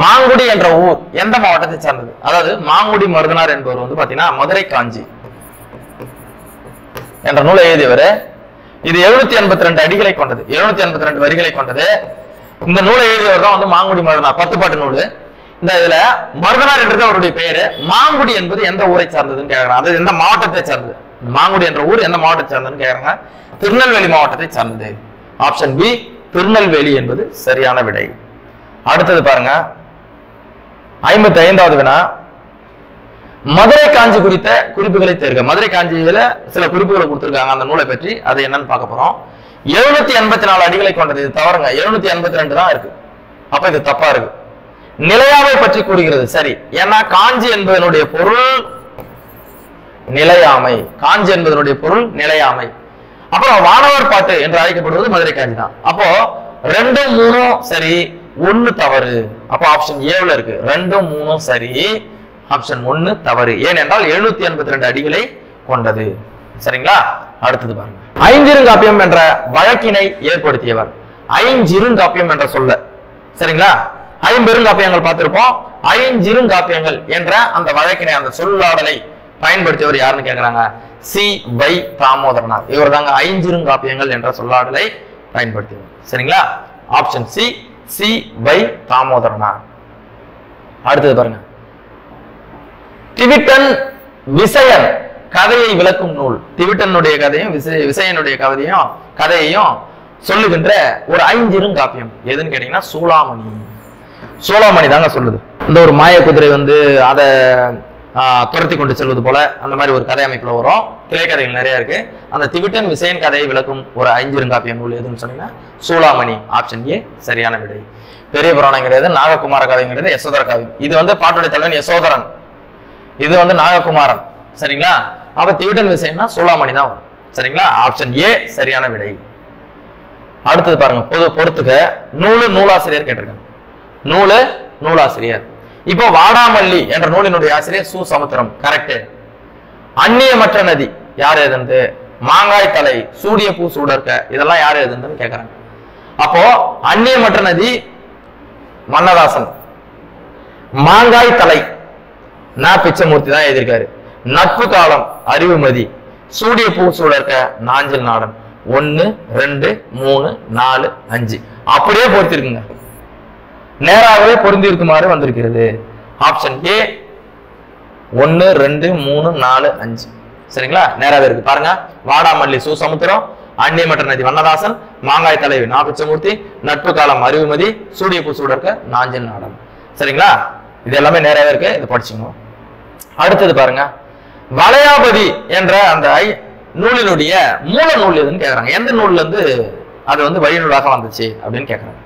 மாங்குடி என்ற ஊர் எந்த மாவட்டத்தை சார்ந்தது? அதாவது மாங்குடி மருதனார் என்பவர் வந்து பாத்தீங்கன்னா மதுரை காஞ்சி என்ற நூலை எழுதியவர். இது 782 அடிகளை கொண்டது, 782 வரிகளை கொண்டது. இந்த நூலை எழுதியவர் தான் வந்து மாங்குடி மருதனார், 10 பாட்டு நூல். இந்த இதுல மருதனார் என்றது அவருடைய பெயரு. மாங்குடி என்பது எந்த ஊரை சார்ந்ததுன்னு கேக்குறாங்க. அது எந்த மாவட்டத்தை சார்ந்தது? மாங்குடி என்ற ஊர் எந்த மாவட்டத்தை சார்ந்ததுன்னு கேக்குறாங்க. திருநெல்வேலி மாவட்டத்தை சார்ந்தது. ஆப்ஷன் பி திருநெல்வேலி என்பது சரியான விடை. அடுத்தது பாருங்க 55வது வினா. மதுரை காஞ்சி குறித்த குறிப்புகளை தேர்க. மதுரை காஞ்சியில சில குறிப்புகளை கொடுத்திருக்காங்க அந்த நூலை பற்றி. அது என்னன்னு பார்க்க போறோம். 784 அடிகளை கொண்டது. இது தவறுங்க, 782 தான் இருக்கு. அப்ப இது தப்பா இருக்கு. நிலையாமை பற்றி கூறுகிறது. சரி, ஏன்னா காஞ்சி என்பதனுடைய பொருள் நிலையாமை, காஞ்சி என்பதனுடைய பொருள் நிலையாமை. அப்புறம் வானவர் பாட்டு என்று அழைக்கப்படுவது மதுரை காஞ்சி தான். அப்போ 2, 3 சரி, 1 தவறு. அப்போ ஆப்ஷன் ஏல இருக்கு. 2, 3 சரி, ஆப்ஷன் 1 தவறு. ஏனென்றால் 782 அடிகளை கொண்டது. சரிங்களா? அடுத்தது பாருங்க. ஐஞ்சிறுங்காப்பியம் என்ற வழக்கினை ஏற்படுத்தியவர். ஐஞ்சிறுங்காப்பியம் என்ற சொல்ல, சரிங்களா? ஐம்பெருங்காப்பியங்கள் பார்த்திருப்போம். ஐஞ்சிறுங்காப்பியங்கள் என்ற அந்த வழக்கினை, அந்த சொல்லாடலை பயன்படுத்தியவர் யாருன்னு கேக்குறாங்க. சி வை தாமோதரனார். இவர் தாங்க ஐஞ்சிறுங்காப்பியங்கள் என்ற சொல்லாடலை பயன்படுத்தியவர். சரிங்களா? ஆப்ஷன் சி, சி வை தாமோதரனார். அடுத்தது பாருங்க. திவிட்டன் விசயன் கதையை விளக்கும் நூல். திவிட்டனுடைய கதையும் விசயனுடைய கதையையும் சொல்லுகின்ற ஒரு ஐஞ்சிறுங்காப்பியம் எதுன்னு கேட்டீங்கன்னா சூளாமணி. சூளாமணி தாங்க சொல்லுது. இந்த ஒரு மாய குதிரை வந்து அதை துரத்தி கொண்டு செல்வது போல அந்த மாதிரி ஒரு கதை அமைப்புல வரும். திரைக்கதைகள் நிறைய இருக்கு. அந்த திவிட்டன் விசயன் கதையை விளக்கும் ஒரு ஐஞ்சிறுங்காப்பிய நூல் எதுன்னு சொன்னீங்கன்னா சூளாமணி. ஆப்ஷன் ஏ சரியான விடை. பெரிய புராணம் கிடையாது, நாககுமார கதைங்கிறது யசோதர காவியம். இது வந்து பாட்டுடைய தலைவன் யசோதரன், இது வந்து நாககுமாரன். சரிங்களா? அப்ப திவிட்டன் விசயன்னா சூளாமணி தான் வரும். சரிங்களா? ஆப்ஷன் ஏ சரியான விடை. அடுத்தது பாருங்க, பொறுத்துக்க. நூலு நூலாசிரியர் கேட்டிருக்காங்க. நூலு நூலாசிரியர். இப்போ வாடாமல்லி என்ற நூலினுடைய ஆசிரியர் சு சமுத்திரம், கரெக்ட். அந்நியமற்ற நதி யார் எழுதுனது? மாங்காய் தலை, சூடிய பூ சூடர்க்க, இதெல்லாம் யார் எழுதுனதுன்னு கேக்குறாங்க. அப்போ அந்நியமற்ற நதி மன்னதாசன். மாங்காய் தலை நா பிச்சமூர்த்தி தான் எழுதியிருக்காரு. நட்பு காலம் அறிவுமதி, சூடிய பூ சூடர்க்க நாஞ்சில் நாடன். 1, 2, 3, 4, 5 அப்படியே பொறுத்திருக்குங்க. நேராகவே பொருந்தி இருக்குமாறு வந்திருக்கிறது. Option A 1, 2, 3, 4, 5. சரிங்களா? நேராகவே இருக்கு பாருங்க. வாடாமல்லி சு சமுத்திரம், அந்நியமற்ற நதி வண்ணதாசன், மாங்காய் தலைவி நா பிச்சமூர்த்தி, நட்பு காலம் அறிவுமதி, சூடிய பூ சூடர்க்க நாஞ்சில் நாடன். சரிங்களா? இது எல்லாமே நேராகவே இருக்கு, இதை படிச்சுக்கணும். அடுத்தது பாருங்க. வளையாபதி என்ற அந்த நூலினுடைய மூல நூல் எதுன்னு கேக்குறாங்க. எந்த நூல்ல இருந்து அது வந்து வழிநூலாக வந்துச்சு அப்படின்னு கேக்குறாங்க.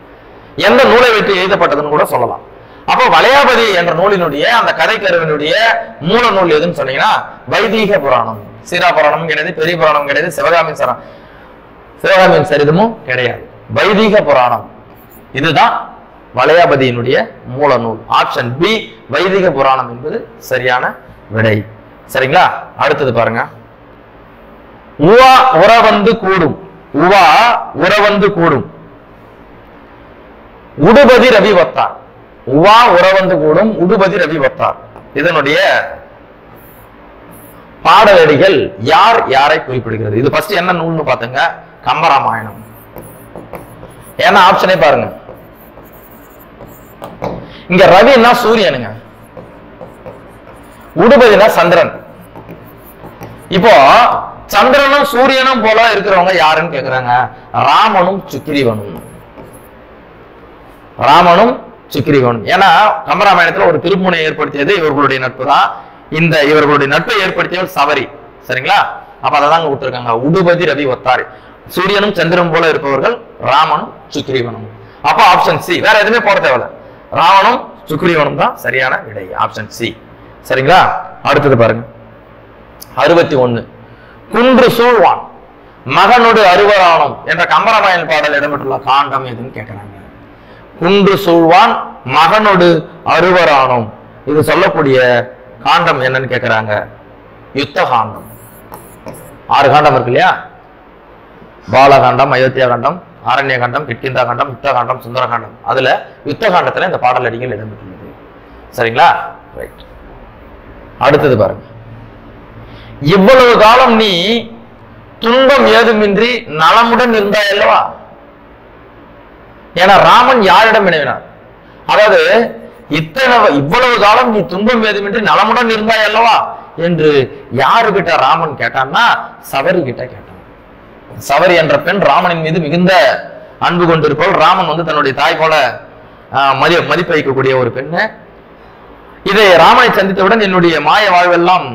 எந்த நூலை வைத்து எழுதப்பட்டதுன்னு கூட சொல்லலாம். அப்போ வளையாபதி என்ற நூலினுடைய அந்த கதைக்கருவினுடைய மூல நூல் எதுன்னு சொன்னீங்கன்னா வைதீக புராணம். சீரா புராணமும் கிடையாது, பெரிய புராணம் கிடையாது, சிவகாமியின் சரிதமும் கிடையாது. வைதீக புராணம் இதுதான் வளையாபதியினுடைய மூல நூல். ஆப்ஷன் பி வைதிக புராணம் என்பது சரியான விடை. சரிங்களா? அடுத்தது பாருங்க. உவா உறவந்து கூடும். உவா உறவந்து கூடும் உடுபதி ரவி வத்தார். உவா உறவந்து கூடும் உடுபதி ரவி வத்தார். இதனுடைய பாடலடிகள் யார் யாரை குறிப்பிடுகிறது? இது ஃபர்ஸ்ட் என்ன நூல்னு பாத்துங்க. கம்பராமாயணம். ஏன்னா ஆப்ஷனே பாருங்க. இங்க ரவின்னா சூரியனுங்க, உடுபதினா சந்திரன். இப்போ சந்திரனும் சூரியனும் போல இருக்கிறவங்க யாருன்னு கேக்குறாங்க. ராமனும் சுக்கிரீவனும். ராமனும் சுக்கிரீவனும். ஏன்னா கம்பராமாயணத்துல ஒரு திருப்புமுனை ஏற்படுத்தியது இவர்களுடைய நட்பு தான். இந்த இவர்களுடைய நட்பை ஏற்படுத்தியவர் சவரி. சரிங்களா? அப்ப அதான் கொடுத்திருக்காங்க. உடுபதி ரவி ஒத்தாரி. சூரியனும் சந்திரனும் போல இருப்பவர்கள் ராமனும் சுக்கிரீவனும். அப்ப ஆப்ஷன் சி. வேற எதுவுமே போட தேவையில்ல. ராவனும் சுக்கிரீவனும் தான் சரியான விடை. Option C. சரிங்களா? அடுத்தது பாருங்க. 61 குன்று சூழ்வான் மகனோடு அறுவரானம் என்ற கம்பராமாயண பாடல் இடம்பெற்றுள்ள காண்டம் எதுன்னு கேட்கிறாங்க. குன்று சூழ்வான் மகனோடு அறுவரானம் இது சொல்லக்கூடிய காண்டம் என்னன்னு கேட்கிறாங்க. யுத்த காண்டம். 6 காண்டம் இருக்கு இல்லையா? பாலகாண்டம், அயோத்தியா காண்டம், ஆரண்ய காண்டம், கிட்கிந்தா காண்டம், யுத்த காண்டம், சுந்தர காண்டம். அதுல யுத்த காண்டத்துல இந்த பாடல் அடிகள் இடம்பெற்றுள்ளது. சரிங்களா? ரைட். அடுத்தது பாருங்க. இவ்வளவு காலம் நீ துன்பம் ஏதுமின்றி நலமுடன் இருந்தாய் அல்லவா? ஏன்னா ராமன் யாரிடம் வினவினார்? அதாவது இவ்வளவு காலம் நீ துன்பம் ஏதுமின்றி நலமுடன் இருந்தாய் அல்லவா என்று யாருகிட்ட ராமன் கேட்டான்னா சவரி கிட்ட கேட்டான். சவரி என்ற பெண் ராமனின் மீது மிகுந்த அன்பு கொண்டிருப்பவள். ராமன் தன்னுடைய தாய் போல மதிப்பு வைக்கக்கூடிய ஒரு பெண்ணு. இதை ராமனை சந்தித்தவுடன் என்னுடைய மாய வாழ்வெல்லாம்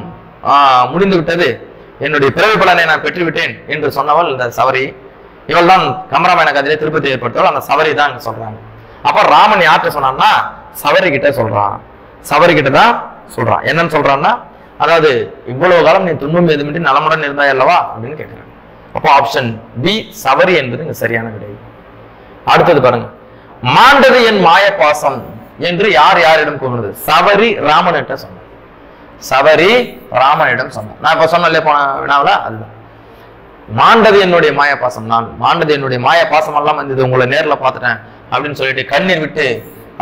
முடிந்து விட்டது, என்னுடைய பிறவி பலனை நான் பெற்றுவிட்டேன் என்று சொன்னவள் இந்த சவரி. இவள் தான் கம்பராமாயண கதையிலே திருப்பத்தை ஏற்படுத்தவள். அந்த சவரி தான் சொல்றாங்க. அப்ப ராமன் யார்கிட்ட சொன்னான்னா சவரி கிட்ட சொல்றான். சவரி கிட்ட தான் சொல்றான். என்னன்னு சொல்றான்னா, அதாவது இவ்வளவு காலம் நீ துன்பம் ஏதுமின்றி நலமுடன் இருந்தாய் அல்லவா அப்படின்னு கேட்கிறாங்க. அப்போ ஆப்ஷன் பி சவரி என்பது இங்க சரியான விடை. அடுத்தது பாருங்க. மாண்டது என் மாய பாசம் என்று யார் யாரிடம் கூறினது? சவரி ராமனிட்ட சொன்னார். சவரி ராமனிடம் சொன்னார். நான் இப்ப சொன்ன போன வினாவில அதுதான். மாண்டது என்னுடைய மாய பாசம், நான் மாண்டது என்னுடைய மாய பாசம் எல்லாம் வந்தது, உங்களை நேர்ல பார்த்துட்டேன் அப்படின்னு சொல்லிட்டு கண்ணீர் விட்டு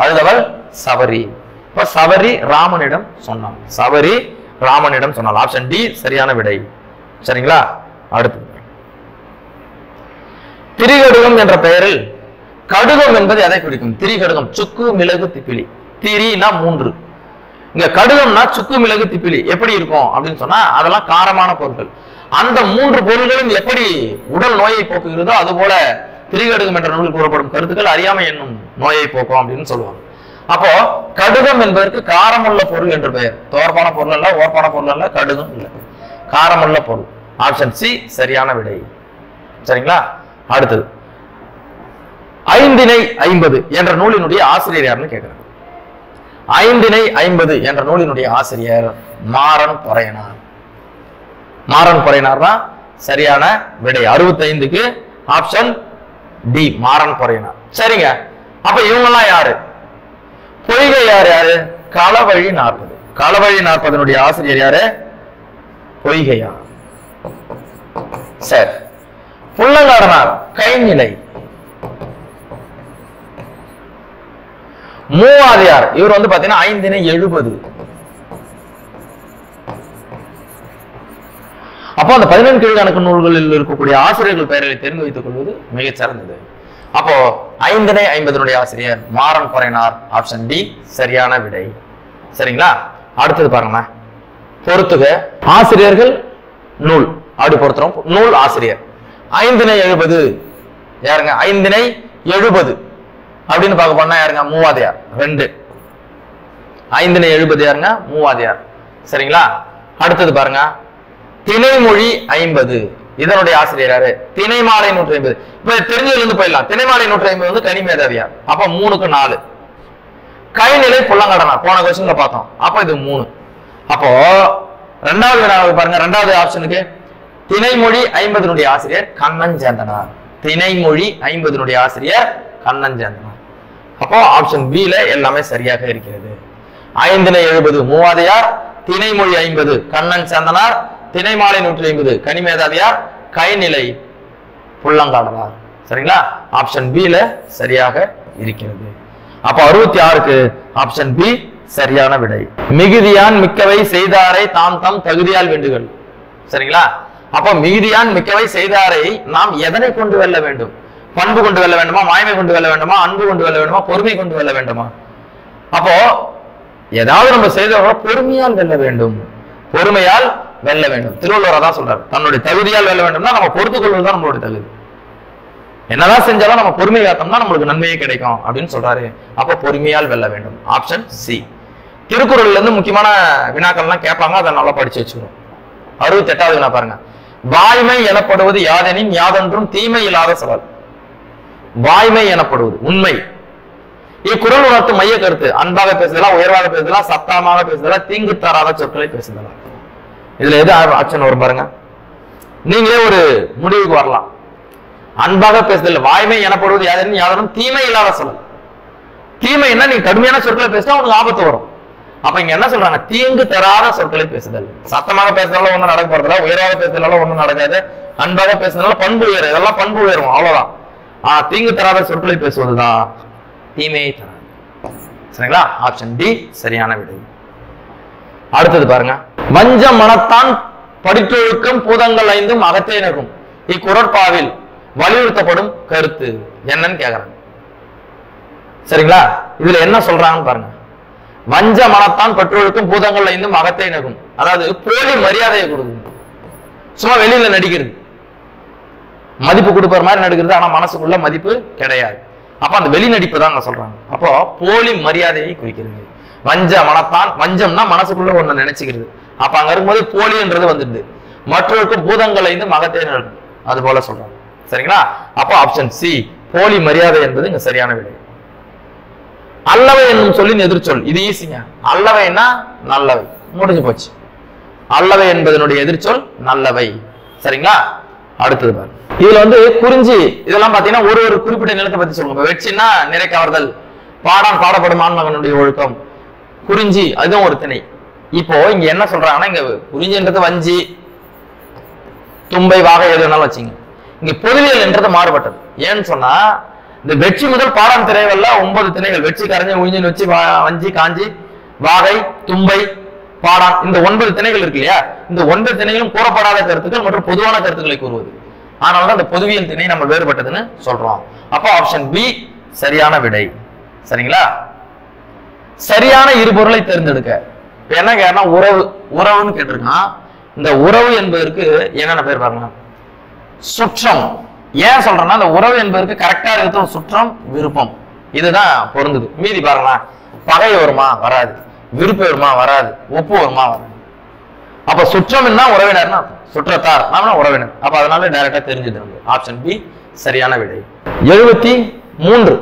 அழுதவள் சவரி. இப்ப சவரி ராமனிடம் சொன்னான். சவரி ராமனிடம் சொன்னாள். ஆப்ஷன் டி சரியான விடை. சரிங்களா? அடுத்து திரிகடுகம் என்ற பெயரில் கடுகம் என்பது எதை குறிக்கும்? திரிகடுகம் சுக்கு மிளகு திப்பிலி. திரினா 3, இங்க கடுகம்னா சுக்கு மிளகு திப்பிலி. எப்படி இருக்கும் அப்படின்னு சொன்னா அதெல்லாம் காரமான பொருட்கள். அந்த 3 பொருள்களும் எப்படி உடல் நோயை போக்குகிறதோ அதுபோல திரிகடுகம் என்ற நூலில் கூறப்படும் கருத்துக்கள் அறியாமை என்னும் நோயை போக்கும் அப்படின்னு சொல்லுவாங்க. அப்போ கடுகம் என்பதற்கு காரமுள்ள பொருள் என்று பெயர். தோற்பான பொருள் அல்ல, ஓர்ப்பான பொருள் அல்ல, கடுகம் இல்லை, காரமுள்ள பொருள். ஆப்ஷன் சி சரியான விடை. சரிங்களா? அடுத்தது 5 50 என்ற நூலினுடைய ஆசிரியர் யாருன்னு கேட்கிறாங்க. 5 50 என்ற நூலினுடைய ஆசிரியர் மாறன் பொறையனார். மாறன் பொறையனார் தான் சரியான விடை. 65க்கு ஆப்ஷன் டி மாறன் பொறையனார். சரிங்க. அப்ப இவங்கெல்லாம் யாரு? பொய்கை யார் யாரு? களவழி 40. களவழி 40 ஆசிரியர் யாரு? பொய்கையார். சரி. புள்ளங்காடனார் கைநிலை. மூவாதியார் இவர் பாத்தீங்கன்னா 5 70. அப்போ அந்த 11 கீழ்கணக்கு நூல்களில் இருக்கக்கூடிய ஆசிரியர்கள் பெயர்களை தெரிந்து வைத்துக் கொள்வது மிகச் சிறந்தது. அப்போ 5 50 ஆசிரியர் மாறன் பொறையனார். ஆப்ஷன் டி சரியான விடை. சரிங்களா? அடுத்தது பாருங்க. பொறுத்துக ஆசிரியர்கள் நூல் அப்படி பொறுத்துறோம். நூல் ஆசிரியர் 5 70 யாருங்க? 5 70 அப்படின்னு பார்க்க போனா யாருங்க? மூவாதியார் 2. 5 70 யாருங்க? மூவாதியார். சரிங்களா? அடுத்தது பாருங்க. திணைமொழி 50 இதனுடைய ஆசிரியர் யாரு? திணைமாலை 150. இப்ப தெரிஞ்சதுல இருந்து போயிடலாம். திணைமாலை 150 கனிமேதாவியார். அப்ப 3க்கு 4. கைநிலை புல்லங்கடனார் போன கொஸ்டின்ல பார்த்தோம். அப்ப இது 3. அப்போ ரெண்டாவது வினாவுக்கு பாருங்க. ரெண்டாவது ஆப்ஷனுக்கு திணைமொழி 50 ஆசிரியர் கண்ணன் சேந்தனார். திணைமொழி 50 ஆசிரியர் கண்ணன் சேந்தனார். அப்போ ஆப்ஷன் பி ல எல்லாமே சரியாக இருக்கிறது. 570 மூவாதையார், திணைமொழி 50 கண்ணன் சேந்தனார், திணைமாலை 150 கனிமேதாதியார், கைநிலை புல்லங்காடனார். சரிங்களா? ஆப்ஷன் பி ல சரியாக இருக்கிறது. அப்ப 66க்கு ஆப்ஷன் பி சரியான விடை. மிகுதியான் மிக்கவை செய்தாரை தாம் தம் தகுதியால் வேண்டுகள். சரிங்களா? அப்ப மிகுதியான் மிக்கவை செய்தாரை நாம் எதனை கொண்டு வெல்ல வேண்டும்? பண்பு கொண்டு வெல்ல வேண்டுமா, மாய்மை கொண்டு வெல்ல வேண்டுமா, அன்பு கொண்டு வெல்ல வேண்டுமா, பொறுமை கொண்டு வெல்ல வேண்டுமா? அப்போ ஏதாவது நம்ம செய்தவங்க பொறுமையால் வெல்ல வேண்டும், பொறுமையால் வெல்ல வேண்டும். திருவள்ளுவர் தான் சொல்றாரு, தன்னுடைய தகுதியால் வெல்ல வேண்டும்னா நம்ம பொறுத்துக் கொள்வதுதான் நம்மளுடைய தகுதி. என்னதான் செஞ்சாலும் நம்ம பொறுமை காத்தோம்னா நம்மளுக்கு நன்மையே கிடைக்கும் அப்படின்னு சொல்றாரு. அப்ப பொறுமையால் வெல்ல வேண்டும். Option C. திருக்குறள்ல இருந்து முக்கியமான வினாக்கள்லாம் கேட்பாங்க, அதை நல்லா படிச்சு வச்சுக்கணும். 68வது வினா பாருங்க. வாய்மை எனப்படுவது யாதெனின் யாதொன்றும் தீமை இல்லாத சொல். வாய்மை எனப்படுவது உண்மை. இக்குறள் உணர்த்தும் மைய கருத்து அன்பாக பேசுதலாம், உயர்வாக பேசுதலாம், சத்தமாக பேசுதலாம், தீங்கு தராத சொற்களை பேசுதலாம். இதுல எது ஆப்ஷன் வரும் பாருங்க. நீங்களே ஒரு முடிவுக்கு வரலாம். அன்பாக பேசுதல் வாய்மை எனப்படுவது யாதெனின் யாதொன்றும் தீமை இல்லாத சொல். தீமைன்னா நீ கடுமையான சொற்களை பேசினா உனக்கு ஆபத்து வரும். அப்ப இங்க என்ன சொல்றாங்க? தீங்கு தராத சொற்களை பேசுதல். சத்தமாக பேசுறதால ஒண்ணும் நடக்க போறதில்ல, உயர்வாக பேசுறதால ஒண்ணும் நடக்காது, அன்பாக பேசுறதால பண்பு உயரும், இதெல்லாம் பண்பு உயரும், அவ்வளவுதான். தீங்கு தராத சொற்களை பேசுவதுதான் தீமையை தராது. சரிங்களா? ஆப்ஷன் டி சரியான விடை. அடுத்தது பாருங்க. வஞ்ச மனத்தான் படித்தொழுக்கம் பூதங்கள் 5 அகத்தே நகும். இக்குறட்பாவில் வலியுறுத்தப்படும் கருத்து என்னன்னு கேக்குறாங்க. சரிங்களா? இதுல என்ன சொல்றாங்கன்னு பாருங்க. வஞ்ச மனத்தான் பற்றொழுக்கும் பூதங்கள் 5 அகத்தே நகும். அதாவது போலி மரியாதையை கொடுக்குது, சும்மா வெளியில நடிக்கிறது, மதிப்பு கொடுப்பற மாதிரி நடிக்கிறது, ஆனா மனசுக்குள்ள மதிப்பு கிடையாது. அப்ப அந்த வெளி நடிப்பு தான் சொல்றாங்க. அப்போ போலி மரியாதையை குறிக்கிறது. வஞ்ச மனத்தான், வஞ்சம்னா மனசுக்குள்ள ஒண்ணு நினைச்சுக்கிறது, அப்ப அங்க இருக்கும்போது போலின்றது வந்துடுது. மற்றவருக்கு பூதங்கள் 5 அகத்தே நகும், அது போல சொல்றாங்க. சரிங்களா? அப்போ ஆப்ஷன் சி போலி மரியாதை என்பது இங்க சரியான விடை. அல்லவை என்னும் சொல்லின் எதிர்ச்சொல். இது ஈஸிங்க. அல்லவைன்னா நல்லவை, முடிஞ்சு போச்சு. அல்லவை என்பதனுடைய எதிர்ச்சொல் நல்லவை. சரிங்களா? அடுத்தது பாருங்க. இதுல குறிஞ்சி இதெல்லாம் பாத்தீங்கன்னா ஒரு ஒரு குறிப்பிட்ட நிலத்தை பத்தி சொல்லுங்க. வெற்றினா நிறை கவர்தல், பாடம் பாடப்படும் ஆண்மகனுடைய ஒழுக்கம், குறிஞ்சி அதுவும் ஒரு திணை. இப்போ இங்க என்ன சொல்றாங்கன்னா, இங்க குறிஞ்சின்றது வஞ்சி, தும்பை, வாகை எது வேணாலும் வச்சுங்க. இங்க பொதுவியல் என்றது மாறுபட்டது. ஏன்னு சொன்னா இந்த வெற்றி முதல் பாடான் திரைகள்ல 9 திணைகள், வெற்றி, கரைஞ்சி, உயிஞ்சின், வச்சு, வஞ்சி, காஞ்சி, வாகை, தும்பை, பாடான், இந்த 9 திணைகள் இருக்கு இல்லையா? இந்த 9 திணைகளும் கூறப்படாத கருத்துக்கள் மற்றும் பொதுவான கருத்துக்களை கூறுவது. ஆனால்தான் அந்த பொதுவியல் திணை நம்ம வேறுபட்டதுன்னு சொல்றோம். அப்போ ஆப்ஷன் பி சரியான விடை. சரிங்களா? சரியான இருபொருளை தேர்ந்தெடுக்க. என்ன கேட்டா உறவு, உறவுன்னு கேட்டிருக்கான். இந்த உறவு என்பதற்கு என்னென்ன பேர் பாருங்க. சுற்றம். ஏன் சொல்றேன்னா இந்த உறவு என்பதற்கு கரெக்டா இருக்கிற சுற்றம், விருப்பம், இதுதான் பொருந்தது. மீதி பாருங்களா, பகை வருமா வராது, விருப்பம் வருமா வராது, ஒப்பு வருமா வராது. அப்ப சுற்றம் என்ன உறவினர்னா சுற்றத்தார், நாம உறவினர். அப்ப அதனால டைரக்டா தெரிஞ்சுது. ஆப்ஷன் பி சரியான விடை. 73.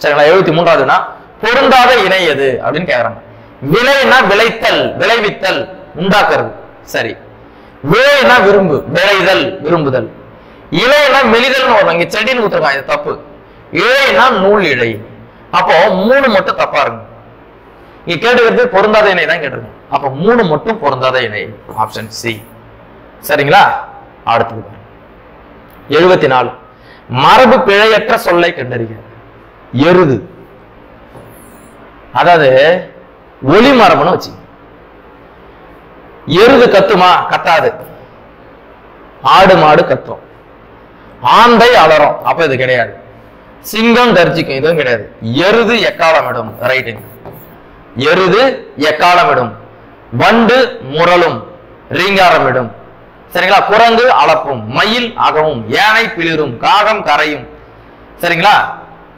சரிங்களா? 73வதுனா பொருந்தாத இணை எது அப்படின்னு கேக்குறாங்க. விளைனா விளைத்தல், விளைவித்தல், உண்டாக்குறது. சரி. விளைனா விரும்பு, விளைதல், விரும்புதல். இழைனா மெலிதல்னு வரும், இங்க செடின்னு கொடுத்துருக்காங்க, இது தப்பு. இழைனா நூல் இழை. அப்போ 3 மட்டும் தப்பா இருக்கு. இங்க கேட்டுக்கிறது பொருந்தாத இணை தான் கேட்டிருக்கோம். அப்ப 3 மட்டும் பொருந்தாத இணை. Option C. சரிங்களா? அடுத்தது 74. மரபு பிழையற்ற சொல்லை கண்டறிக. எருது, அதாவது ஒளி மரபுன்னு வச்சு. எருது கத்துமா? கத்தாது. ஆடு மாடு கத்தும். ஆந்தை அலறும், அப்ப இது கிடையாது. சிங்கம் கர்ஜிக்கும், இதுவும் கிடையாது. எருது எக்காலமிடும், ரைட். எருது எக்காலமிடும். வண்டு முரளும், ரீங்காரமிடும். சரிங்களா? குரங்கு அளப்பும், மயில் அகவும், யானை பிளிரும், காகம் கரையும். சரிங்களா?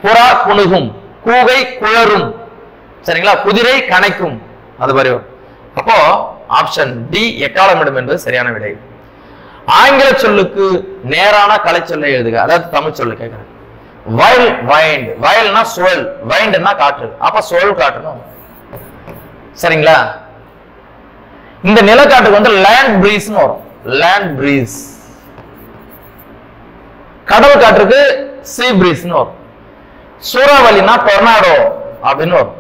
புறா குணுகும், கூகை குளரும். சரிங்களா? குதிரை கணைக்கும், அது மாதிரி. அப்போ ஆப்ஷன் டி எக்காலமிடும் என்பது சரியான விடை. ஆங்கில சொல்லுக்கு நேரான கலை சொல்லை எழுதுக. அதாவது தமிழ் சொல்லு கேட்கிறேன். வயல் வைண்ட், வயல்னா சுழல், வைண்ட்னா காற்று, அப்ப சுழல் காற்றுன்னு. சரிங்களா? இந்த நிலக்காற்றுக்கு வந்து லேண்ட் பிரீஸ்னு வரும், லேண்ட் பிரீஸ். கடல் காற்றுக்கு சீ பிரீஸ்னு வரும். சூறாவளினா டொர்னாடோ அப்படின்னு வரும்.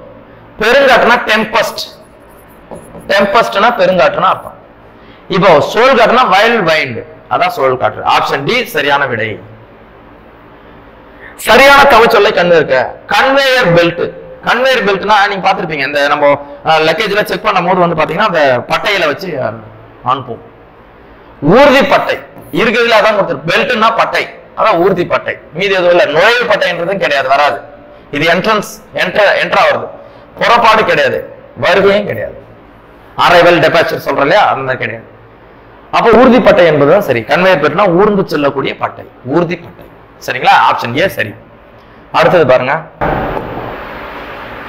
பெருங்காற்றுனா டெம்பஸ்ட், டெம்பஸ்ட்னா பெருங்காற்றுனா அர்த்தம். இப்போ சுழல் காற்றுனா வயல் வைண்ட், அதான் சுழல் காற்று. ஆப்ஷன் டி சரியான விடை. சரியான தமிழ்ச்சொல்லை கண்டிருக்க. கன்வேயர் பெல்ட், கன்வேயர் பெல்ட்னா நீங்க பாத்திருப்பீங்க, இந்த நம்ம லக்கேஜ்ல செக் பண்ணும் போது வந்து பாத்தீங்கன்னா அந்த பட்டையில வச்சு அனுப்பும். ஊர்தி பட்டை இருக்கிறதுல அதான் கொடுத்துரு. பெல்ட்னா பட்டை, அதான் ஊர்தி பட்டை. மீதி எதுவும் இல்ல. நுழைவு பட்டைன்றதும் கிடையாது, வராது. இது என்ட்ரன்ஸ், என்ட்ரா வருது. புறப்பாடு கிடையாது, வருகையும் கிடையாது. அரைவல் டெபாச்சர் சொல்ற இல்லையா, அந்த மாதிரி கிடையாது. அப்ப ஊர்தி பட்டை என்பதுதான் சரி. கன்வேயர் பெல்ட்னா ஊர்ந்து செல்லக்கூடிய பட்டை, ஊர்தி பட்டை. சரிங்களா? ஆப்ஷன் ஏ சரி. அடுத்தது பாருங்க.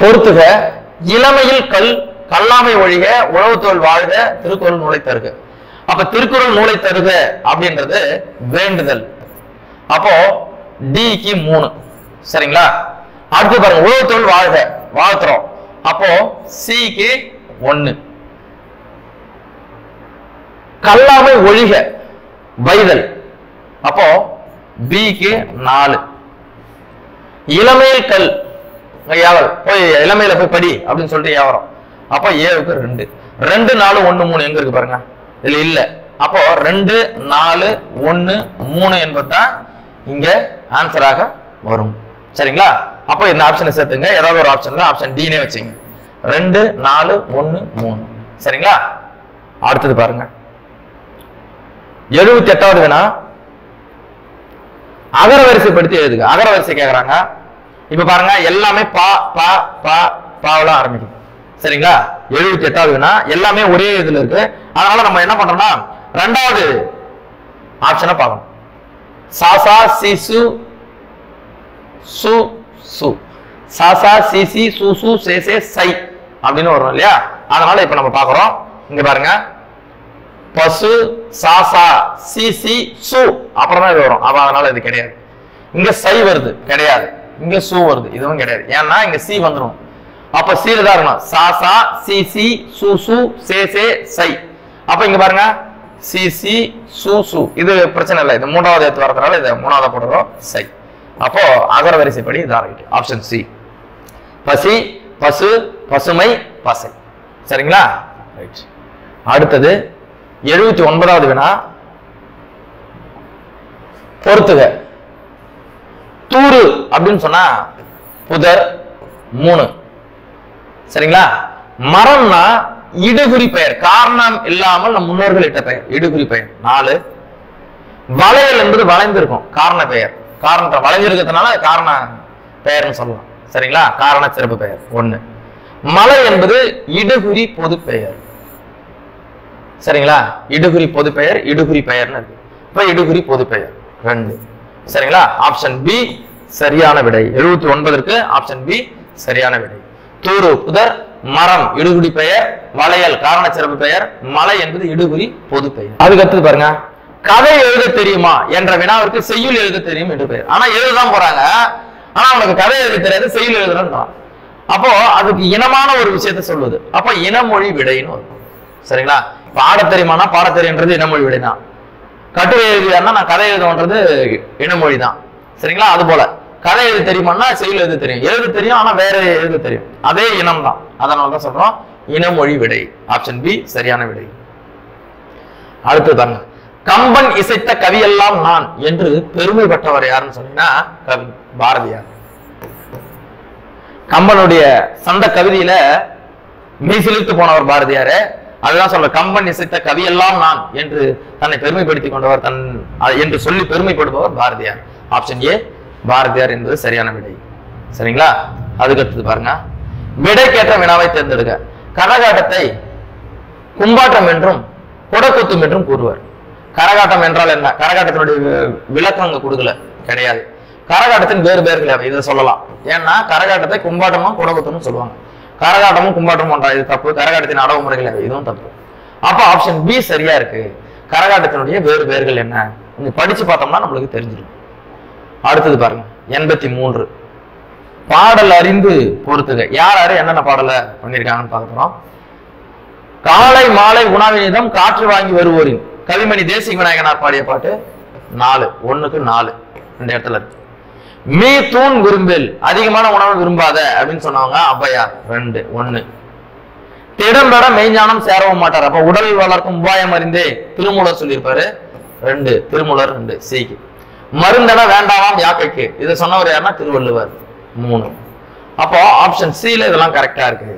பொறுத்துக. இளமையில் கல், கல்லாமை ஒழிக, உழவுத்தோல் வாழ்க, திருக்குறள் நூலை தருக. அப்ப திருக்குறள் நூலை தருக அப்படின்றது வேண்டுதல். அப்போ டிக்கு 3. சரிங்களா? அடுத்து பாருங்க. உழவுத்தோல் வாழ்க, வாழ்த்துறோம். அப்போ சிக்கு 1. கல்லாமை ஒழிக, வைதல். அப்போ பிக்கு 4. இளமையில் கல், போய் இளமையில போய் படி அப்படின்னு சொல்லிட்டு யாவரம். அப்ப ஏவுக்கு 2. 2 4 1 3 எங்க இருக்கு பாருங்க, இதுல இல்ல. அப்போ 2 4 1 3 என்பதுதான் இங்க ஆன்சராக வரும். சரிங்களா? அப்போ இந்த ஆப்ஷனை சேர்த்துங்க. ஏதாவது ஒரு ஆப்ஷன், ஆப்ஷன் டினே வச்சுங்க. 2 4 1 3. சரிங்களா? அடுத்தது பாருங்க. 78வது வினா. அகர வரிசைப்படுத்தி எழுதுக. அகர வரிசை கேக்குறாங்க. இப்ப பாருங்க, எல்லாமே பா பா பா பாவெல்லாம் ஆரம்பிக்கும். சரிங்களா? 78வது வினா எல்லாமே ஒரே இதுல இருக்கு. அதனால நம்ம என்ன பண்றோம்னா ரெண்டாவது ஆப்ஷனை பார்க்கணும். சாசா சிசு சு சு, சாசா சிசி சு சு சே சே சை அப்படின்னு வரும் இல்லையா? அதனால இப்ப நம்ம பாக்குறோம். இங்க பாருங்க, பசு சாசா சிசி சு அப்புறம் தான் இது வரும். அப்ப அதனால இது கிடையாது. இங்க சை வருது, கிடையாது. இங்க சு வருது, இதுவும் கிடையாது. ஏன்னா இங்க சி வந்துடும். அப்ப சீல தான் இருக்கணும். சாசா சிசி சு சு சே சே சை. அப்ப இங்க பாருங்க, சிசி சு சு, இது பிரச்சனை இல்லை. இது 3வது எடுத்து வரதுனால இதை 3வது போடுறோம், சை. அப்போ அகர வரிசைப்படி இதான் ரைட். Option C. பசி, பசு, பசுமை, பசை. சரிங்களா? ரைட். அடுத்தது 79வது வினா. பொறுத்துக. தூரு அப்படின்னு சொன்னா புதர் 3. சரிங்களா? மரம்னா இடுகுறி பெயர், காரணம் இல்லாமல் நம் முன்னோர்கள் இட்ட பெயர், இடுகுறி பெயர் 4. வளையல் என்பது வளைந்திருக்கும், காரண பெயர். காரணத்தை வளைஞ்சிருக்கிறதுனால காரண பெயர்னு சொல்லலாம். சரிங்களா? காரண சிறப்பு பெயர் 1. மலை என்பது இடுகுறி பொது பெயர். சரிங்களா? இடுகுறி பொது பெயர், இடுகுறி பெயர்னு இருக்கு. இப்ப இடுகுறி பொது பெயர் 2. சரிங்களா? ஆப்ஷன் பி சரியான விடை. 79ற்கு ஆப்ஷன் பி சரியான விடை. தூரு புதர், மரம் இடுகுறி பெயர், வளையல் காரண சிறப்பு பெயர், மலை என்பது இடுகுறி பொது பெயர். அதுக்கு அடுத்து பாருங்க. கதை எழுத தெரியுமா என்ற வினாவிற்கு செய்யுள் எழுத தெரியும் என்று பெயர். ஆனா எழுததான் போறாங்க, ஆனா அவனுக்கு கதை எழுத தெரியாது, செய்யுள் எழுதுறான். அப்போ அதுக்கு இனமான ஒரு விஷயத்த சொல்லுது. அப்ப இனமொழி விடைன்னு வரும். சரிங்களா? பாட தெரியுமானா பாட தெரியுன்றது இனமொழி விடைதான். கட்டுரை எழுதியாருன்னா நான் கதை எழுதுன்றது இனமொழி தான். சரிங்களா? அது போல கதை எழுத தெரியுமானா செய்யுள் எழுத தெரியும், எழுத தெரியும், ஆனா வேற எழுத தெரியும், அதே இனம் தான். அதனாலதான் சொல்றோம் இனமொழி விடை. ஆப்ஷன் பி சரியான விடை. அடுத்து தாங்க. கம்பன் இசைத்த கவியெல்லாம் நான் என்று பெருமைப்பட்டவர் யாருன்னு சொன்னீங்கன்னா கவி பாரதியார். கம்பனுடைய சந்த கவிதையில மீசிலித்து போனவர் பாரதியாரு. அதுதான் சொல்ற, கம்பன் இசைத்த கவியெல்லாம் நான் என்று தன்னை பெருமைப்படுத்திக் கொண்டவர், என்று சொல்லி பெருமைப்படுபவர் பாரதியார். ஆப்ஷன் ஏ பாரதியார் என்பது சரியான விடை. சரிங்களா? அதுக்கு அடுத்தது பாருங்க. விடைக்கேற்ற வினாவை தேர்ந்தெடுக்க. கரகாட்டத்தை கும்பாட்டம் என்றும் குடக்குத்தும் என்றும் கூறுவர். கரகாட்டம் என்றால் என்ன? கரகாட்டத்தினுடைய விளக்கம் அங்க கொடுக்கல, கிடையாது. கரகாட்டத்தின் வேறு பெயர்கள் இதை சொல்லலாம். ஏன்னா கரகாட்டத்தை கும்பாட்டமும் குடக்குத்தும் சொல்லுவாங்க. கரகாட்டமும் கும்பாட்டமும் ஒன்றா, இது தப்பு. கரகாட்டத்தின் அடவு முறைகள் இதுவும் தப்பு. அப்ப ஆப்ஷன் பி சரியா இருக்கு. கரகாட்டத்தினுடைய வேறு பெயர்கள் என்ன? நீங்க படிச்சு பார்த்தோம்னா நம்மளுக்கு தெரிஞ்சிடும். அடுத்தது பாருங்க. 83. பாடல் அறிந்து பொறுத்துக. யார் யாரு என்னென்ன பாடலை பண்ணியிருக்காங்கன்னு பார்க்கிறோம். காலை மாலை உணவினிடம் காற்று வாங்கி வருவோரின் கவிமணி தேசிக விநாயகனார் பாடிய பாட்டு 4, 1க்கு 4 ரெண்டு இடத்துல இருக்கு. மீ தூண் விரும்பில் அதிகமான உணவு விரும்பாத அப்படின்னு சொன்னவங்க ஔவையார் 2, 1. திடம்பட மெய்ஞானம் சேரவும் மாட்டார். அப்ப உடல் வளர்க்கும் உபாயம் அறிந்தே திருமூலர் சொல்லியிருப்பாரு 2, திருமூலர் 2 சிக்கு. மருந்தன வேண்டாமாம் யாக்கைக்கு இதை சொன்னவர் யாருன்னா திருவள்ளுவர் 3. அப்போ ஆப்ஷன் சில இதெல்லாம் கரெக்டா இருக்கு.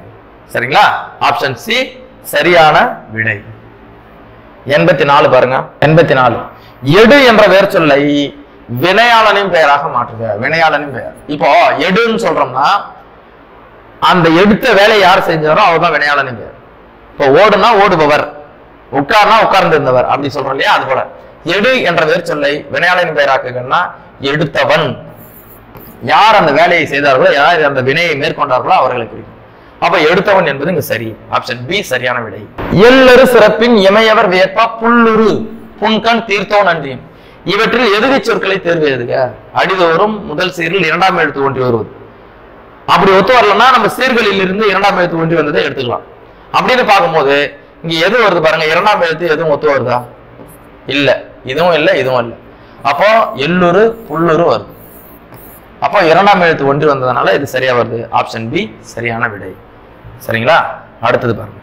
சரிங்களா? ஆப்ஷன் சி சரியான விடை. 84 பாருங்க. 84 எடு என்ற வேர் சொல்லை வினையாளனின் பெயராக மாற்றுக. வினையாளனின் பெயர். இப்போ எடுன்னு சொல்றோம்னா அந்த எடுத்த வேலை யார் செஞ்சாரோ அவர் தான் வினையாளனின் பெயர். இப்போ ஓடுனா ஓடுபவர், உட்கார்னா உட்கார்ந்து இருந்தவர் அப்படி சொல்றோம் இல்லையா? அது போல எடு என்ற வேர் சொல்லை வினையாளனின் பெயராக்குன்னா எடுத்தவன், யார் அந்த வேலையை செய்தார்களோ, யார் அந்த வினையை மேற்கொண்டார்களோ அவர்களுக்கு இருக்கும். அப்ப எடுத்தவன் என்பது இங்க சரி. ஆப்ஷன் பி சரியான விடை. எல்லரு சிறப்பின் இமையவர் வியப்பா புல்லுரு புன்கண் தீர்த்தோ நன்றியும். இவற்றில் எதுகை சொற்களை தேர்வு எழுதுக. அடிதோறும் முதல் சீரில் இரண்டாம் எழுத்து ஒன்றி வருவது. அப்படி ஒத்து வரலன்னா நம்ம சீர்களில் இருந்து இரண்டாம் எழுத்து ஒன்றி வந்ததை எடுத்துக்கலாம். அப்படின்னு பார்க்கும்போது இங்க எது வருது பாருங்க. இரண்டாம் எழுத்து எதுவும் ஒத்து வருதா? இல்ல, இதுவும் இல்லை, இதுவும் இல்லை. அப்போ எல்லுரு புல்லுரு வருது. அப்போ இரண்டாம் எழுத்து ஒன்றி வந்ததுனால இது சரியா வருது. ஆப்ஷன் பி சரியான விடை. சரிங்களா? அடுத்தது பாருங்க.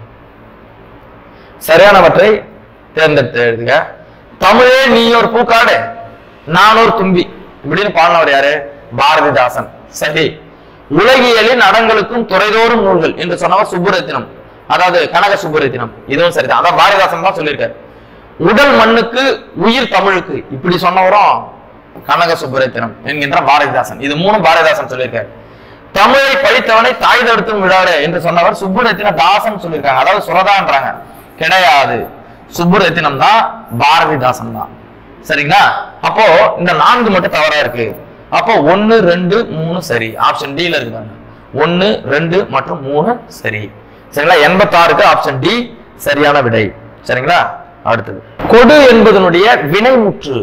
சரியானவற்றை தேர்ந்தெடுத்து எழுதுக. தமிழே நீ ஒரு பூக்காடு நான் ஒரு தும்பி இப்படின்னு பாடினவர் யாரு? பாரதிதாசன். சரி. உலகியலின் அடங்களுக்கும் துறைதோறும் நூல்கள் என்று சொன்னவர் சுப்புரத்தினம், அதாவது கனக சுப்புரத்தினம். இதுவும் சரிதான். அதான் பாரதிதாசன் தான் சொல்லியிருக்காரு. உடல் மண்ணுக்கு உயிர் தமிழுக்கு இப்படி சொன்னவரும் கனக சுப்புரத்தினம் என்கின்ற பாரதிதாசன். இது 3 பாரதிதாசன் சொல்லியிருக்காரு. தமிழை படித்தவனை தாய் தடுத்தும் விடாடு என்று சொன்னவர் சுப்புரத்தின தாசன் சொல்லியிருக்காங்க. அதாவது சுரதான்றாங்க. கிடையாது, சுப்புரத்தினம் தான், பாரதிதாசன் தான். சரிங்களா? அப்போ இந்த 4 மட்டும் தவறா இருக்கு. அப்போ 1, 2, 3 சரி. ஆப்ஷன் டி ல இருக்கு. 1, 2 மற்றும் 3 சரி. சரிங்களா? 86க்கு ஆப்ஷன் டி சரியான விடை. சரிங்களா? அடுத்தது கொடு என்பதனுடைய வினைமுற்று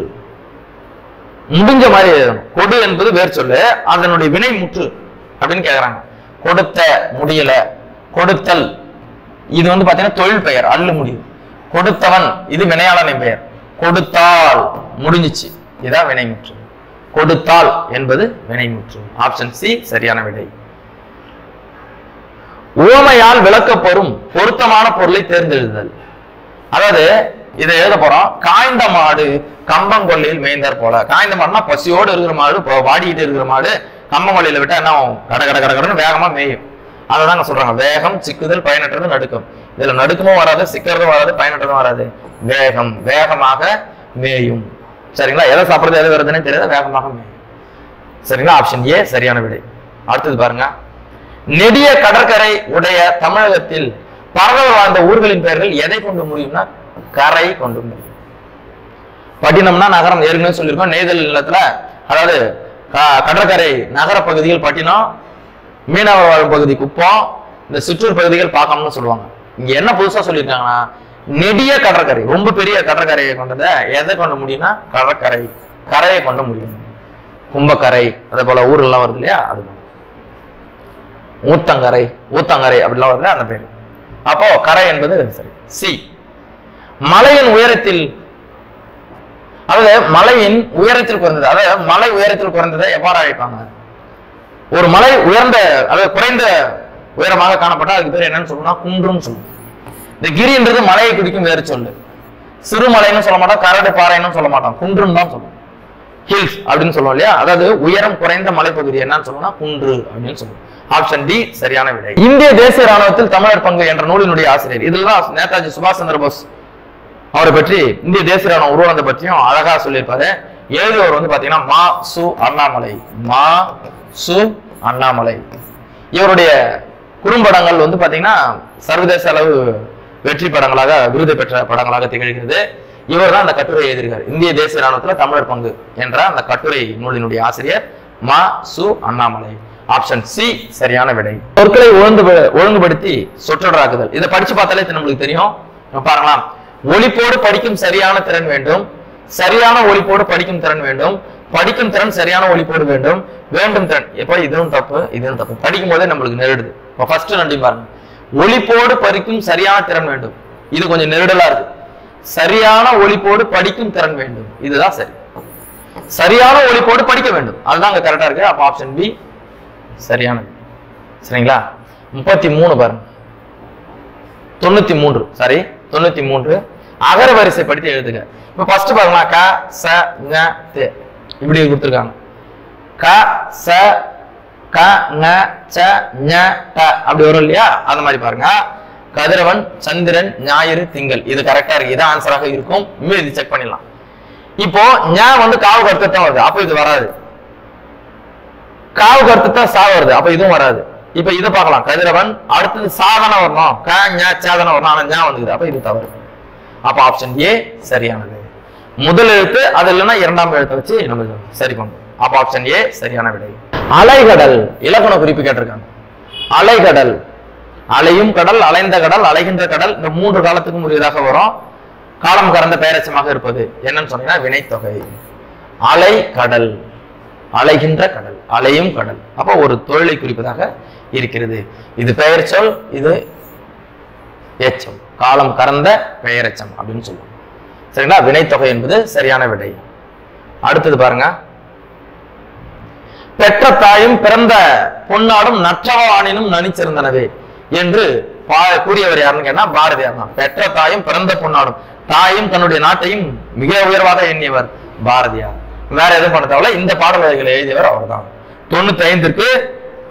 முடிஞ்ச மாதிரி எழுதணும். கொடு என்பது வேர் சொல்லு, அதனுடைய வினை முற்று அப்படின்னு கேக்குறாங்க. கொடுத்த முடியல, கொடுத்தல் இது வந்து பாத்தீங்கன்னா தொழில் பெயர், அல்லு முடியும். கொடுத்தவன் இது வினையாளனின் பெயர். கொடுத்தால் முடிஞ்சிச்சு, இதான் வினைமுற்று. கொடுத்தால் என்பது வினைமுற்று. ஆப்ஷன் சி சரியான விடை. உவமையால் விளக்கப்பெறும் பொருத்தமான பொருளை தேர்ந்தெழுதுதல். அதாவது இதை எழுத போறோம். காய்ந்த மாடு கம்பங்கொல்லையில் மேய்ந்தார் போல. காய்ந்த மாடுனா பசியோடு இருக்கிற மாடு, வாடிக்கிட்டு இருக்கிற மாடு கம்பங்கொல்லையில விட்டா என்ன கட கட கட கடன்னு வேகமா மேயும். அததாங்க சொல்றாங்க. வேகம், சிக்குதல், பயனற்றது, நடுக்கம். இதுல நடுக்கமும் வராது, சிக்கிறதும் வராது, பயனற்றதும் வராது. வேகம், வேகமாக மேயும். சரிங்களா? எதை சாப்பிடுறது எதை வருதுன்னு தெரியாத வேகமாக மேயும். சரிங்களா? ஆப்ஷன் ஏ சரியான விடை. அடுத்தது பாருங்க. நெடிய கடற்கரை உடைய தமிழகத்தில் பரவல் வாழ்ந்த ஊர்களின் பெயர்கள் எதை கொண்டு முடியும்னா கரை கொண்டு முடியும். பட்டினம்னா நகரம், ஏற்கனவே சொல்லியிருக்கோம். நெய்தல் நிலத்துல, அதாவது கடற்கரை நகர பகுதிகள் பட்டினம், மீனவர் வாழும் பகுதி குப்பம், இந்த சுற்றூர் பகுதிகள் பார்க்கணும்னு சொல்லுவாங்க. இங்க என்ன புதுசா சொல்லியிருக்காங்கன்னா நெடிய கடற்கரை, ரொம்ப பெரிய கடற்கரையை கொண்டதை எதை கொண்டு முடியும்னா கடற்கரை, கரையை கொண்டு முடியும். கும்பக்கரை அதே போல ஊரெல்லாம் வருது இல்லையா, அது ஊத்தங்கரை, ஊத்தங்கரை அப்படிலாம் வருது அந்த பேரு. அப்போ கரை என்பது சரி. சி. மலையின் உயரத்தில், அதாவது மலையின் உயரத்தில் குறைந்தது, அதாவது மலை உயரத்தில் குறைந்ததை எவ்வாறு அழைப்பாங்க? ஒரு மலை உயர்ந்த அதாவது குறைந்த உயரமாக காணப்பட்டா அதுக்கு பேர் என்னன்னு சொல்லணும்னா குன்றுன்னு சொல்லுவோம். இந்த கிரின்றது மலையை குறிக்கும் வேறு சொல்லு. சிறுமலைன்னு சொல்ல மாட்டோம், கரடு பாறைன்னு சொல்ல மாட்டோம், குன்றுன்னு தான் சொல்லுவோம். ஹில்ஸ் அப்படின்னு சொல்லுவோம் இல்லையா? அதாவது உயரம் குறைந்த மலைப்பகுதி என்னன்னு சொல்லணும்னா குன்று அப்படின்னு சொல்லுவோம். ஆப்ஷன் டி சரியான விடை. இந்திய தேசிய ராணுவத்தில் தமிழர் பங்கு என்ற நூலினுடைய ஆசிரியர். இதுலதான் நேதாஜி சுபாஷ் சந்திர போஸ் அவரை பற்றி, இந்திய தேசிய ராணுவ உருவானதை பற்றியும் அழகா சொல்லியிருப்பாரு. எழுதுவர் வந்து பாத்தீங்கன்னா மா சு அண்ணாமலை. மா சு அண்ணாமலை. இவருடைய குறும்படங்கள் வந்து பாத்தீங்கன்னா சர்வதேச அளவு வெற்றி படங்களாக, விருது பெற்ற படங்களாக திகழ்கிறது. இவர் தான் அந்த கட்டுரை எழுதியிருக்காரு. இந்திய தேசிய ராணுவத்துல தமிழர் பங்கு என்ற அந்த கட்டுரை நூலினுடைய ஆசிரியர் மா சு அண்ணாமலை. ஆப்ஷன் சி சரியான விடை. சொற்களை ஒழுங்குபடுத்தி சொற்றொடராக்குதல். இதை படிச்சு பார்த்தாலே நம்மளுக்கு தெரியும். பாருங்களாம். ஒலிப்போடு படிக்கும் சரியான திறன் வேண்டும், சரியான ஒலிப்போடு படிக்கும் திறன் வேண்டும், படிக்கும் திறன் சரியான ஒளிப்போடு வேண்டும். வேண்டும் திறன் எப்ப இதுவும் தப்பு இதுவும் தப்பு. படிக்கும் போதே நம்மளுக்கு நெருடுது. இப்போ ஃபர்ஸ்ட் ரெண்டையும் பாருங்க. ஒளிப்போடு படிக்கும் சரியான திறன் வேண்டும். இது கொஞ்சம் நெருடலா இருக்கு. சரியான ஒளிப்போடு படிக்கும் திறன் வேண்டும். இதுதான் சரி. சரியான ஒளிப்போடு படிக்க வேண்டும். அதுதான் அங்க கரெக்டா இருக்கு. அப்ப ஆப்ஷன் பி சரியானது. சரிங்களா? 33 பாருங்க. 93 சாரி 93 அகர வரிசைப்படுத்தி எழுதுக. இப்ப ஃபர்ஸ்ட் பாருங்க க ச ஞ தே இப்படி கொடுத்திருக்காங்க. க ச க ஞ ச ஞ ட அப்படி வரும் இல்லையா? அந்த மாதிரி பாருங்க. கதிரவன், சந்திரன், ஞாயிறு, திங்கள் இது கரெக்டா இருக்கு. இது ஆன்சராக இருக்கும். இது செக் பண்ணிடலாம். இப்போ ஞ வந்து காவு கருத்தத்தான் வருது. அப்ப இது வராது. காவு கருத்தத்தான் சா வருது. அப்ப இதுவும் வராது. இப்ப இதை பார்க்கலாம். கதிரவன் அடுத்தது சாதனை வரணும். க ஞ சாதனை வரணும். ஆனா ஞ வந்துக்குது. அப்ப இது தவறு. அப்ப ஆப்ஷன் ஏ சரியானது. முதல் எழுத்து அது இல்லைன்னா இரண்டாம் எழுத்தை வச்சு நம்ம சரி பண்ணுவோம். அப்ப ஆப்ஷன் ஏ சரியான விடை. அலைகடல் இலக்கண குறிப்பு கேட்டிருக்காங்க. அலைகடல் அலையும் கடல், அலைந்த கடல், அலைகின்ற கடல் இந்த 3 காலத்துக்கும் உரியதாக வரும். காலம் கறந்த பெயரச்சமாக இருப்பது என்னன்னு சொன்னீங்கன்னா வினைத்தொகை. அலை கடல் அலைகின்ற கடல் அலையும் கடல். அப்ப ஒரு தொழிலை குறிப்பதாக இருக்கிறது. இது பெயர் சொல், இது ஏச்சம். காலம் கறந்த பெயரச்சம் அப்படின்னு சொல்லுவோம். சரிங்களா? வினைத்தொகை என்பது சரியான விடை. அடுத்தது பாருங்க. பெற்ற தாயும் பிறந்த பொன்னாடும் நற்றவானினும் நனிச்சிருந்தனவே என்று கூறியவர் யாருன்னு கேட்டா பாரதியார் தான். பெற்ற தாயும் பிறந்த பொன்னாடும், தாயும் தன்னுடைய நாட்டையும் மிக உயர்வாக எண்ணியவர் பாரதியார். வேற எதுவும் பண்ண தேவையில்ல. இந்த பாடல் வரிகளை எழுதியவர் அவர் தான். 95க்கு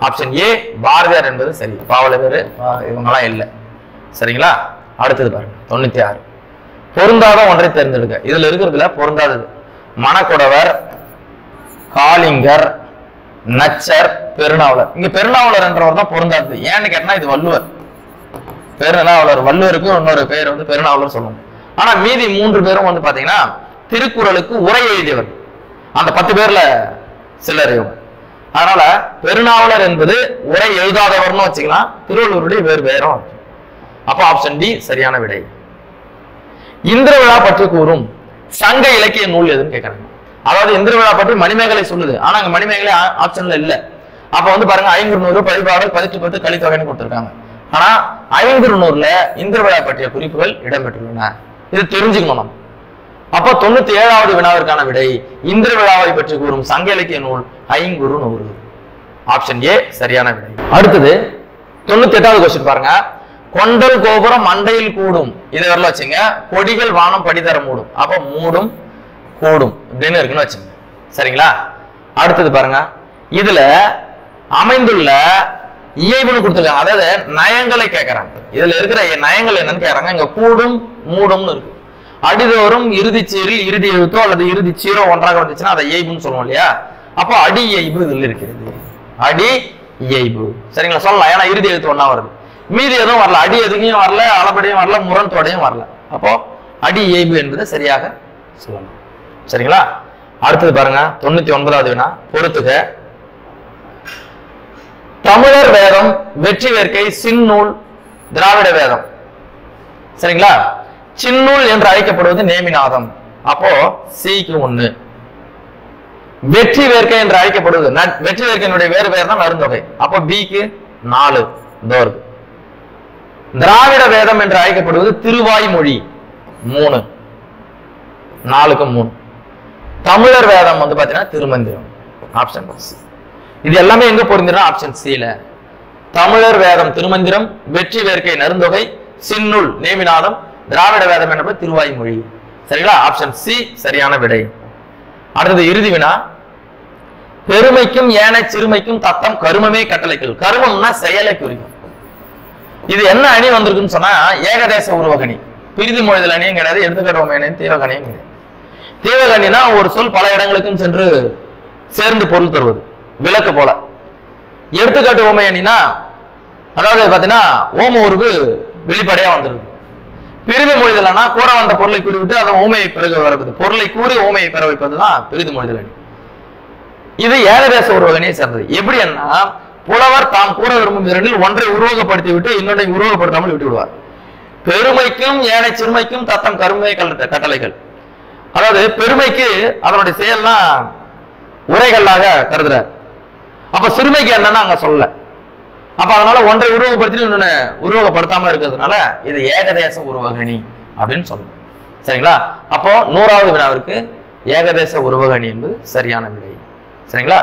ஆப்ஷன் ஏ பாரதியார் என்பது சரி. பாவலர் இவங்கெல்லாம் இல்லை. சரிங்களா? அடுத்தது பாருங்க. 96 பொருந்தாத ஒன்றை தேர்ந்தெடுக்க. இதுல இருக்கிறதுல பொருந்தாதது மணக்குடவர், காளிங்கர், நச்சர், பெருநாவலர். இங்க பெருநாவலர் என்றவர் தான் பொருந்தாதது. ஏன்னு கேட்டா இது வள்ளுவர். பெருநாவலர் வள்ளுவருக்கு இன்னொரு பேர் வந்து பெருநாவலர் சொல்லணும். ஆனா மீதி 3 பேரும் வந்து பாத்தீங்கன்னா திருக்குறளுக்கு உரை எழுதியவர். அந்த 10 பேர்ல சிலர் இவங்க. அதனால பெருநாவலர் என்பது உரை எழுதாதவர்னு வச்சுக்கலாம். திருவள்ளுவருடைய வேறு பேரும். அப்போ ஆப்ஷன் டி சரியான விடை. இந்திர விழா பற்றி கூறும் சங்க இலக்கிய நூல் எதுன்னு கேட்கறாங்க. அதாவது இந்திர விழா பற்றி மணிமேகலை சொல்லுது. ஆனா அங்க மணிமேகலை ஆப்ஷன்ல இல்ல. அப்ப வந்து பாருங்க 500 பதிப்பாடல் 18 கலித்தொகைன்னு கொடுத்திருக்காங்க. ஆனா 500ல இந்திர விழா பற்றிய குறிப்புகள் இடம்பெற்றுள்ளன. இது தெரிஞ்சுக்கணும் நம்ம. அப்போ 97வது வினாவிற்கான விடை இந்திர விழாவை பற்றி கூறும் சங்க இலக்கிய நூல் 500. ஆப்ஷன் ஏ சரியான விடை. அடுத்தது 98வது கொஸ்டின் பாருங்க. கொண்டல் கோபுரம் மண்டையில் கூடும். இதை வரல வச்சுங்க. கொடிகள் வானம் படிதர மூடும். அப்ப மூடும் கூடும் அப்படின்னு இருக்குன்னு வச்சுங்க. சரிங்களா? அடுத்தது பாருங்க. இதுல அமைந்துள்ள இயைபுன்னு கொடுத்துருக்காங்க. அதாவது நயங்களை கேட்கறாங்க. இதுல இருக்கிற நயங்கள் என்னன்னு கேட்கறாங்க. இங்க கூடும் மூடும்னு இருக்கு. அடிதோறும் இறுதி சீரில் இறுதி எழுத்தோ அல்லது இறுதி சீரோ ஒன்றாக வந்துச்சுன்னா அதை இயைபுன்னு சொல்லுவோம் இல்லையா? அப்போ அடி இயைபு இதுல இருக்கிறது. அடி இயைபு. சரிங்களா? சொல்லலாம். ஏன்னா இறுதி எழுத்து ஒன்னா வருது. மீதி எதுவும் வரல. அடி எதுக்கையும் வரல, அளபடியும் வரல, முரண்தோடையும் வரல. அப்போ அடி இயைபு என்பது சரியாக சொல்லணும். சரிங்களா? அடுத்தது பாருங்க. 99வது வினா பொறுத்துக. தமிழர் வேதம், வெற்றி வேர்க்கை, சின்னூல், திராவிட வேதம். சரிங்களா? சின்னூல் என்று அழைக்கப்படுவது நேமிநாதம். அப்போ சிக்கு 1. வெற்றி வேர்க்கை என்று அழைக்கப்படுவது வெற்றி வேர்க்கையினுடைய வேறு பேர் தான் நருந்தொகை. அப்போ பிக்கு 4 இருக்கு. திராவிட வேதம் என்று அழைக்கப்படுவது திருவாய்மொழி 3. 4க்கு 3. தமிழர் வேதம் வந்து பாத்தீங்கன்னா திருமந்திரம். Option C. இது எல்லாமே எங்க பொருந்தினா ஆப்ஷன் சில. தமிழர் வேதம் திருமந்திரம், வெற்றி வேர்க்கை நருந்தொகை, சின்னூல் நேமிநாதம், திராவிட வேதம் என்பது திருவாய்மொழி. சரிங்களா? ஆப்ஷன் சி சரியான விடை. அடுத்தது இறுதி வினா. பெருமைக்கும் ஏனை சிறுமைக்கும் தத்தம் கருமமே கட்டளைகள். கருமம்னா செயலை குறிக்கும். இது என்ன அணி வந்திருக்குன்னு சொன்னா ஏகதேச உருவகணி. பிரிதி மொழிதல் அணியும் கிடையாது. எடுத்துக்காட்டு தீவகணியும் கிடையாது. தீவகணினா ஒரு சொல் பல இடங்களுக்கும் சென்று சேர்ந்து பொருள் தருவது. விளக்கு போல. எடுத்துக்காட்டு ஓமை அணினா அதாவது பாத்தீங்கன்னா ஓம உருவு வெளிப்படையா வந்துருது. பிரிதி மொழிதல்னா கூற வந்த பொருளை கூறிவிட்டு அதை ஓமையை பிறகு வரது. பொருளை கூறி ஓமையை பெற வைப்பதுதான் பிரிதி மொழிதல் அணி. இது ஏகதேச உருவகணியை சேர்ந்தது. எப்படி என்ன புலவர் தாம் கூற விரும்பும் இரண்டில் ஒன்றை உருவகப்படுத்தி விட்டு இன்னொன்றை உருவகப்படுத்தாமல் விட்டு விடுவார். பெருமைக்கும் ஏனை சிறுமைக்கும் தத்தம் கருமை கட்டளைகள். அதாவது பெருமைக்கு அதனுடைய செயல்னா உரைகளாக கருதுறாரு. அப்ப சிறுமைக்கு என்னன்னா அங்க சொல்லல. அப்ப அதனால ஒன்றை உருவகப்படுத்தி இன்னொன்னு உருவகப்படுத்தாம இருக்கிறதுனால இது ஏகதேச உருவகணி அப்படின்னு சொல்லணும். சரிங்களா? அப்போ 100வது வினாவிற்கு ஏகதேச உருவகணி என்பது சரியான விடை. சரிங்களா?